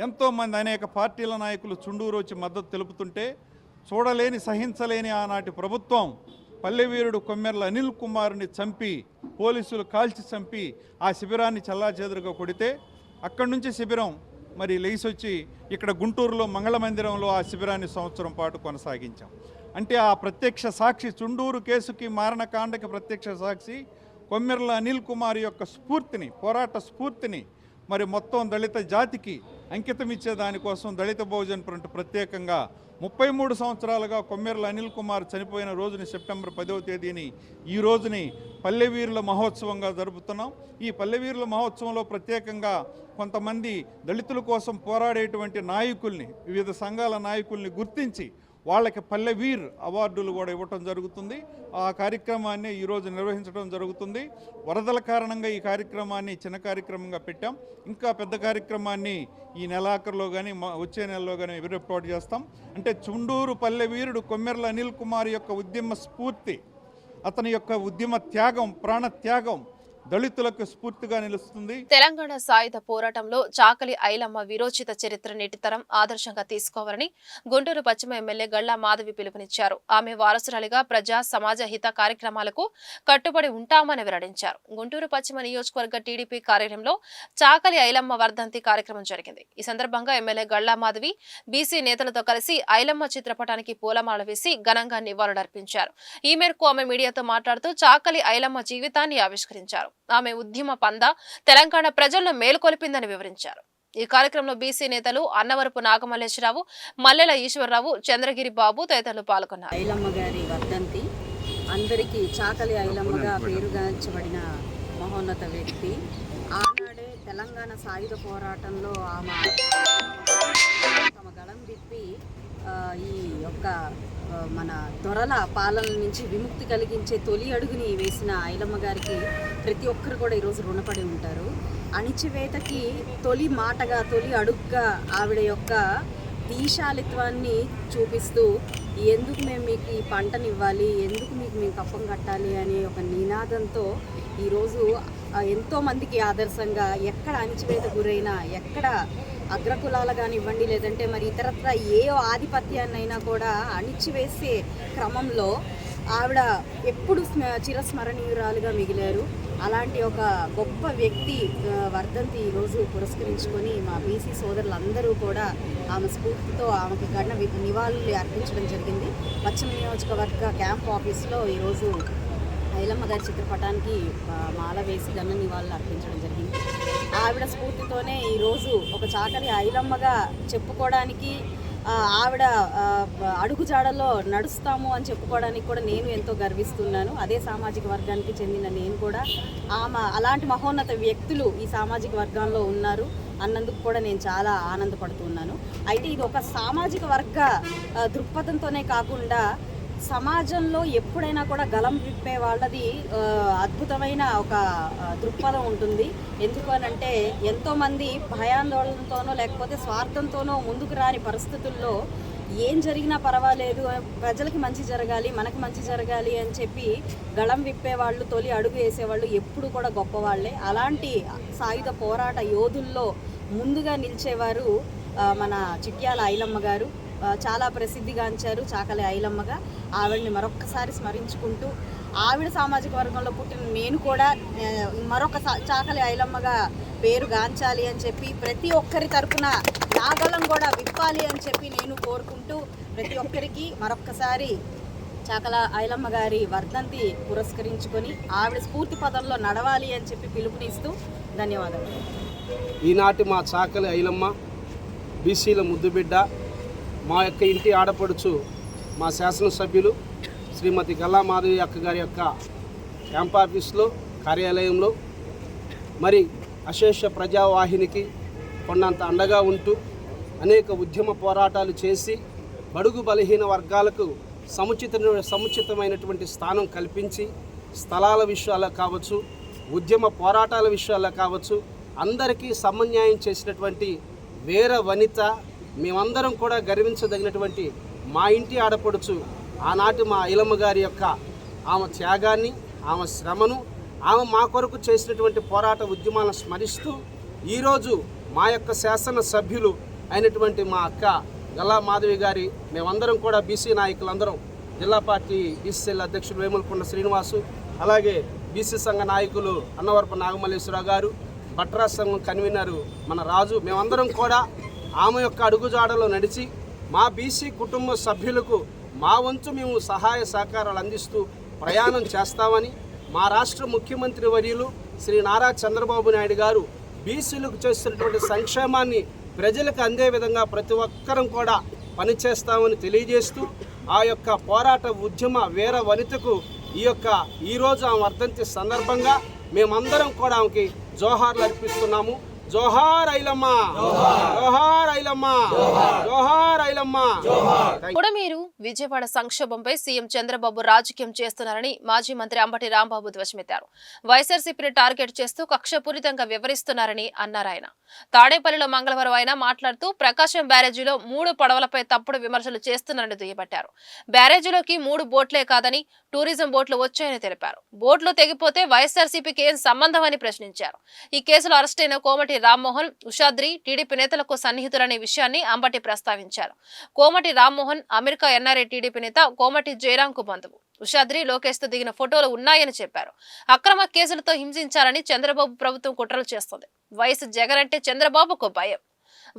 ఎంతోమంది అనేక పార్టీల నాయకులు చుండూరు వచ్చి మద్దతు తెలుపుతుంటే చూడలేని సహించలేని ఆనాటి ప్రభుత్వం పల్లెవీరుడు కొమ్మెర్ల అనిల్ కుమార్ని చంపి పోలీసులు కాల్చి చంపి ఆ శిబిరాన్ని చెల్లాచెదురుగా కొడితే అక్కడి నుంచి శిబిరం మరి లేసొచ్చి ఇక్కడ గుంటూరులో మంగళ మందిరంలో ఆ శిబిరాన్ని సంవత్సరం పాటు కొనసాగించాం. అంటే ఆ ప్రత్యక్ష సాక్షి చుండూరు కేసుకి మారణకాండకి ప్రత్యక్ష సాక్షి కొమ్మెర్ల అనిల్ కుమార్ యొక్క స్ఫూర్తిని, పోరాట స్ఫూర్తిని మరి మొత్తం దళిత జాతికి అంకితం ఇచ్చే దానికోసం దళిత బహుజన్ ఫ్రంట్ ప్రత్యేకంగా 33 సంవత్సరాలుగా కొమ్మెర్ల అనిల్ కుమార్ చనిపోయిన రోజుని సెప్టెంబర్ 10వ తేదీని ఈ రోజుని పల్లెవీరుల మహోత్సవంగా జరుపుతున్నాం. ఈ పల్లెవీరుల మహోత్సవంలో ప్రత్యేకంగా కొంతమంది దళితుల కోసం పోరాడేటువంటి నాయకుల్ని, వివిధ సంఘాల నాయకుల్ని గుర్తించి వాళ్ళకి పల్లెవీర్ అవార్డులు కూడా ఇవ్వటం జరుగుతుంది. ఆ కార్యక్రమాన్ని ఈరోజు నిర్వహించడం జరుగుతుంది. వరదల కారణంగా ఈ కార్యక్రమాన్ని చిన్న కార్యక్రమంగా పెట్టాం. ఇంకా పెద్ద కార్యక్రమాన్ని ఈ నెలాఖరులో కానీ వచ్చే నెలలో కానీ ఏర్పాటు చేస్తాం. అంటే చుండూరు పల్లెవీరుడు కొమ్మెర్ల అనిల్ కుమార్ యొక్క ఉద్యమ స్ఫూర్తి, అతని యొక్క ఉద్యమ త్యాగం, ప్రాణత్యాగం దళితులకు స్ఫూర్తిగా నిలుస్తుంది. తెలంగాణ సాయుధ పోరాటంలో చాకలి ఐలమ్మ విరోచిత చరిత్ర నేటితరం ఆదర్శంగా తీసుకోవాలని గుంటూరు పశ్చిమ ఎమ్మెల్యే గళ్లా మాధవి పిలుపునిచ్చారు. ఆమె వారసురాలిగా ప్రజా సమాజ హిత కార్యక్రమాలకు కట్టుబడి ఉంటామని వెల్లడించారు. గుంటూరు పశ్చిమ నియోజకవర్గ టీడీపీ కార్యాలయంలో చాకలి ఐలమ్మ వర్ధంతి కార్యక్రమం జరిగింది. ఈ సందర్భంగా ఎమ్మెల్యే గళ్లా మాధవి బీసీ నేతలతో కలిసి ఐలమ్మ చిత్రపటానికి పూలమాల వేసి ఘనంగా నివాళులర్పించారు. ఈ మేరకు ఆమె మీడియాతో మాట్లాడుతూ చాకలి ఐలమ్మ జీవితాన్ని ఆవిష్కరించారు. ఆమె ఉద్యమ పంద తెలంగాణ ప్రజలను మేలుకొల్పిందని వివరించారు. ఈ కార్యక్రమంలో బీసీ నేతలు అన్నవరపు నాగమల్లేశ్వరరావు, మల్లెల ఈశ్వరరావు, చంద్రగిరి బాబు తదితరులు పాల్గొన్నారు. ఐలమ్మ గారి వర్ధంతి అందరికీ చాకలి ఐలమ్మగా పేరుగాంచబడిన మహోన్నత వ్యక్తి. ఆనాడే తెలంగాణ సాయుధ పోరాటంలో ఆమె తమ గళం విప్పి ఈ యొక్క మన దొరల పాలన నుంచి విముక్తి కలిగించే తొలి అడుగుని వేసిన ఐలమ్మ గారికి ప్రతి ఒక్కరు కూడా ఈరోజు రుణపడి ఉంటారు. అణిచివేతకి తొలి మాటగా, తొలి అడుగుగా ఆవిడ యొక్క దీశాలిత్వాన్ని చూపిస్తూ ఎందుకు మేము మీకు ఈ పంటనివ్వాలి, ఎందుకు మీకు మేము కప్పం కట్టాలి అనే ఒక నినాదంతో ఈరోజు ఎంతోమందికి ఆదర్శంగా, ఎక్కడ అణిచివేత గురైనా, ఎక్కడ అగ్రకులాలు కానివ్వండి, లేదంటే మరి ఇతరత్ర ఏ ఆధిపత్యాన్నైనా కూడా అణిచివేసే క్రమంలో ఆవిడ ఎప్పుడు చిరస్మరణీయురాలుగా మిగిలారు. అలాంటి ఒక గొప్ప వ్యక్తి వర్ధంతి ఈరోజు పురస్కరించుకొని మా బీసీ సోదరులందరూ కూడా ఆమె స్ఫూర్తితో ఆమెకి గణ నివాళులు అర్పించడం జరిగింది. పశ్చిమ నియోజకవర్గ క్యాంప్ ఆఫీస్లో ఈరోజు ఐలమ్మ గారి చిత్రపటానికి మాల వేసి గణ నివాళులు అర్పించడం జరిగింది. ఆవిడ స్ఫూర్తితోనే ఈరోజు ఒక చాకలి ఐలమ్మగా చెప్పుకోవడానికి, ఆవిడ అడుగుజాడలో నడుస్తాము అని చెప్పుకోవడానికి కూడా నేను ఎంతో గర్విస్తున్నాను. అదే సామాజిక వర్గానికి చెందిన నేను కూడా ఆమె అలాంటి మహోన్నత వ్యక్తులు ఈ సామాజిక వర్గంలో ఉన్నారు అన్నందుకు కూడా నేను చాలా ఆనందపడుతున్నాను. అయితే ఇది ఒక సామాజిక వర్గ దృక్పథంతోనే కాకుండా సమాజంలో ఎప్పుడైనా కూడా గలం విప్పే వాళ్ళది అద్భుతమైన ఒక దృక్పథం ఉంటుంది. ఎందుకు అనంటే ఎంతోమంది భయాందోళనతోనో లేకపోతే స్వార్థంతోనో ముందుకు రాని పరిస్థితుల్లో ఏం జరిగినా పర్వాలేదు, ప్రజలకి మంచి జరగాలి, మనకి మంచి జరగాలి అని చెప్పి గళం విప్పేవాళ్ళు, తొలి అడుగు వేసేవాళ్ళు ఎప్పుడు కూడా గొప్పవాళ్లే. అలాంటి సాయుధ పోరాట యోధుల్లో ముందుగా నిలిచేవారు మన చిట్యాల ఐలమ్మ గారు. చాలా ప్రసిద్ధిగాంచారు చాకలి ఐలమ్మగా. ఆవిడని మరొక్కసారి స్మరించుకుంటూ, ఆవిడ సామాజిక వర్గంలో పుట్టిన నేను కూడా మరొక చాకలి ఐలమ్మగా పేరు గాంచాలి అని చెప్పి ప్రతి ఒక్కరి తరపున నాగలం కూడా విప్పాలి అని చెప్పి నేను కోరుకుంటూ, ప్రతి ఒక్కరికి మరొక్కసారి చాకల ఐలమ్మ గారి వర్ధంతి పురస్కరించుకొని ఆవిడ స్ఫూర్తి పదంలో నడవాలి అని చెప్పి పిలుపునిస్తూ ధన్యవాదాలు. ఈనాటి మా చాకలి ఐలమ్మ బీసీల ముద్దుబిడ్డ, మా యొక్క ఇంటి ఆడపడుచు, మా శాసనసభ్యులు శ్రీమతి గల్లా మాధవి అక్క గారి యొక్క క్యాంప్ ఆఫీస్లో, కార్యాలయంలో మరి అశేష ప్రజావాహినికి కొన్నంత అండగా ఉంటూ అనేక ఉద్యమ పోరాటాలు చేసి బడుగు బలహీన వర్గాలకు సముచితమైనటువంటి స్థానం కల్పించి స్థలాల విషయాల్లో కావచ్చు, ఉద్యమ పోరాటాల విషయాల్లో కావచ్చు అందరికీ సమన్యాయం చేసినటువంటి వీర వనిత, మేమందరం కూడా గర్వించదగినటువంటి మా ఇంటి ఆడపడుచు ఆనాటి మా ఐలమ్మ గారి యొక్క ఆమె త్యాగాన్ని, ఆమె శ్రమను, ఆమె మా కొరకు చేసినటువంటి పోరాట ఉద్యమాలను స్మరిస్తూ ఈరోజు మా యొక్క శాసన సభ్యులు అయినటువంటి మా అక్క గల్లా మాధవి గారి, మేమందరం కూడా బీసీ నాయకులందరం, జిల్లా పార్టీ బీసీఎల్ అధ్యక్షులు వేములకొండ శ్రీనివాసు, అలాగే బీసీ సంఘ నాయకులు అన్నవరపు నాగమల్లేశ్వరరావు గారు, బట్రా సంఘం కన్వీనరు మన రాజు, మేమందరం కూడా ఆమె యొక్క అడుగుజాడలో నడిచి మా బీసీ కుటుంబ సభ్యులకు మా వంతు మేము సహాయ సహకారాలు అందిస్తూ ప్రయాణం చేస్తామని మా రాష్ట్ర ముఖ్యమంత్రి వర్యులు శ్రీ నారా చంద్రబాబు నాయుడు గారు బీసీలకు చేస్తున్నటువంటి సంక్షేమాన్ని ప్రజలకు అందే విధంగా ప్రతి ఒక్కరం కూడా పనిచేస్తామని తెలియజేస్తూ ఆ యొక్క పోరాట ఉద్యమ వీర వనితకు ఈరోజు ఆమె వర్ధంతి సందర్భంగా మేమందరం కూడా ఆమెకి జోహార్లు అర్పిస్తున్నాము. జోహార్ ఐలమ్మ, జోహార్ ఐలమ్మ, జోహార్ ఐలమ్మ. బుడమేరు విజయవాడ సంక్షోభంపై సీఎం చంద్రబాబు రాజకీయం చేస్తున్నారని మాజీ మంత్రి అంబటి రాంబాబు ధ్వజమెత్తారు. వైఎస్ఆర్సీపీని టార్గెట్ చేస్తూ కక్షపూరితంగా వివరిస్తున్నారని అన్నారు. ఆయన తాడేపల్లిలో మంగళవారం ఆయన మాట్లాడుతూ ప్రకాశం బ్యారేజీలో 3 పడవలపై తప్పుడు విమర్శలు చేస్తున్నారని దుయ్యబట్టారు. బ్యారేజీలోకి 3 బోట్లే కాదని టూరిజం బోట్లు వచ్చాయని తెలిపారు. బోట్లు తెగిపోతే వైఎస్ఆర్సీపీకి ఏం సంబంధం అని ప్రశ్నించారు. ఈ కేసులో అరెస్టైన కోమటి రామ్మోహన్, ఉషాద్రి టీడీపీ నేతలకు సన్నిహితులనే విషయాన్ని అంబటి ప్రస్తావించారు. కోమటి రామ్మోహన్ అమెరికా ఎన్ఆర్ఐ టీడీపీ నేత కోమటి జయరాంకు బంధువు. ఉషాద్రి లోకేష్తో దిగిన ఫోటోలు ఉన్నాయని చెప్పారు. అక్రమ కేసులతో హింసించాలని చంద్రబాబు ప్రభుత్వం కుట్రలు చేస్తుంది. వైఎస్ జగన్ అంటే చంద్రబాబుకు భయం.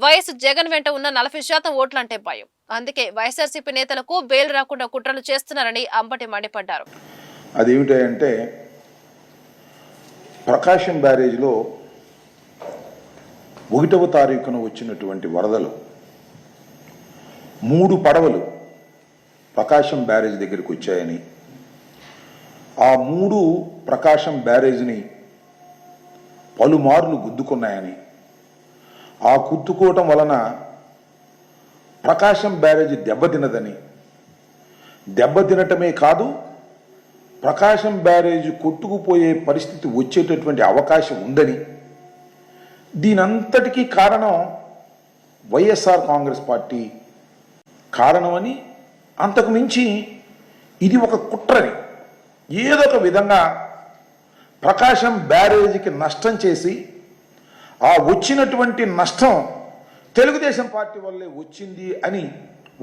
వైఎస్ జగన్ వెంట ఉన్న 40% ఓట్లంటే భయం. అందుకే వైఎస్ఆర్సీపీ నేతలకు బెయిల్ రాకుండా కుట్రలు చేస్తున్నారని అంబటి మండిపడ్డారు. అదేమిటంటే ప్రకాశం బ్యారేజ్లో 1వ తారీఖున వచ్చినటువంటి వరదలు 3 పడవలు ప్రకాశం బ్యారేజ్ దగ్గరికి వచ్చాయని, ఆ 3 ప్రకాశం బ్యారేజ్ని పలుమార్లు గుద్దుకున్నాయని, ఆ గుద్దుకోవటం వలన ప్రకాశం బ్యారేజ్ దెబ్బతినదని, దెబ్బతినటమే కాదు ప్రకాశం బ్యారేజ్ కొట్టుకుపోయే పరిస్థితి వచ్చేటటువంటి అవకాశం ఉందని, దీనంతటికీ కారణం వైఎస్ఆర్ కాంగ్రెస్ పార్టీ కారణమని, అంతకు మించి ఇది ఒక కుట్రని, ఏదో ఒక విధంగా ప్రకాశం బ్యారేజీకి నష్టం చేసి ఆ వచ్చినటువంటి నష్టం తెలుగుదేశం పార్టీ వల్లే వచ్చింది అని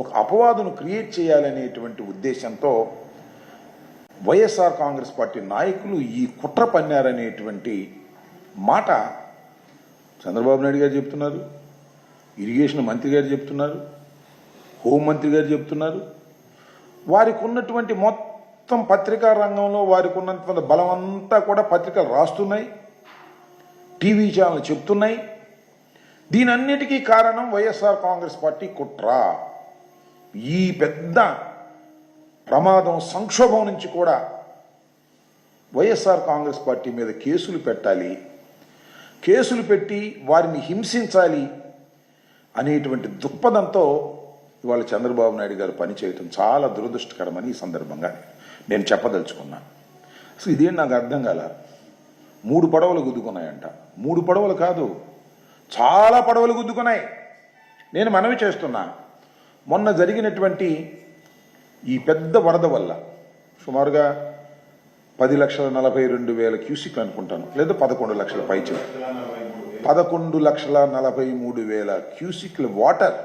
ఒక అపవాదును క్రియేట్ చేయాలనేటువంటి ఉద్దేశంతో వైఎస్ఆర్ కాంగ్రెస్ పార్టీ నాయకులు ఈ కుట్ర పన్నారనేటువంటి మాట చంద్రబాబు నాయుడు గారు చెప్తున్నారు, ఇరిగేషన్ మంత్రి గారు చెప్తున్నారు, హోంమంత్రి గారు చెప్తున్నారు. వారికి ఉన్నటువంటి మొత్తం పత్రికా రంగంలో వారికి ఉన్నటువంటి బలం అంతా కూడా పత్రికలు రాస్తున్నాయి, టీవీ ఛానల్ చెప్తున్నాయి. దీనన్నిటికీ కారణం వైఎస్ఆర్ కాంగ్రెస్ పార్టీ కుట్ర. ఈ పెద్ద ప్రమాదం సంక్షోభం నుంచి కూడా వైఎస్ఆర్ కాంగ్రెస్ పార్టీ మీద కేసులు పెట్టాలి, కేసులు పెట్టి వారిని హింసించాలి అనేటువంటి దృక్పథంతో ఇవాళ చంద్రబాబు నాయుడు గారు పనిచేయటం చాలా దురదృష్టకరమని ఈ సందర్భంగా నేను చెప్పదలుచుకున్నాను. అసలు ఇదేం నాకు అర్థం కాల. 3 పడవలు గుద్దుకున్నాయంట. 3 పడవలు కాదు, చాలా పడవలు గుద్దుకున్నాయి. నేను మనవి చేస్తున్నా, మొన్న జరిగినటువంటి ఈ పెద్ద వరద వల్ల సుమారుగా 10,42,000 క్యూసిక్లు అనుకుంటాను, లేదా 11 లక్షల పైచి 11,43,000 క్యూసిక్ల వాటర్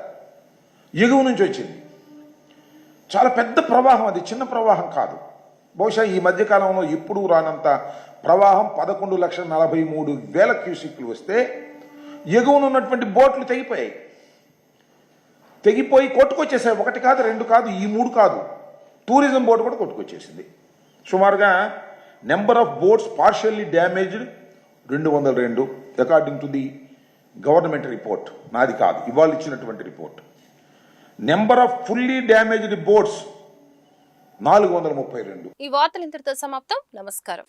ఎగువ నుంచి వచ్చింది. చాలా పెద్ద ప్రవాహం, అది చిన్న ప్రవాహం కాదు. బహుశా ఈ మధ్యకాలంలో ఎప్పుడూ రానంత ప్రవాహం 11,43,000 క్యూసిక్లు వస్తే ఎగువన ఉన్నటువంటి బోట్లు తెగిపోయి కొట్టుకొచ్చేసాయి. 1 కాదు, 2 కాదు, ఈ 3 కాదు, టూరిజం బోట్ కూడా కొట్టుకొచ్చేసింది. సుమారుగా number of boats partially damaged 202 according to the government report, నాది కాదు, ఇవాళ ఇచ్చినటువంటి report. Number of fully damaged boats 432. ఈ వార్తలు ఇంతటితో సమాప్తం. నమస్కారం.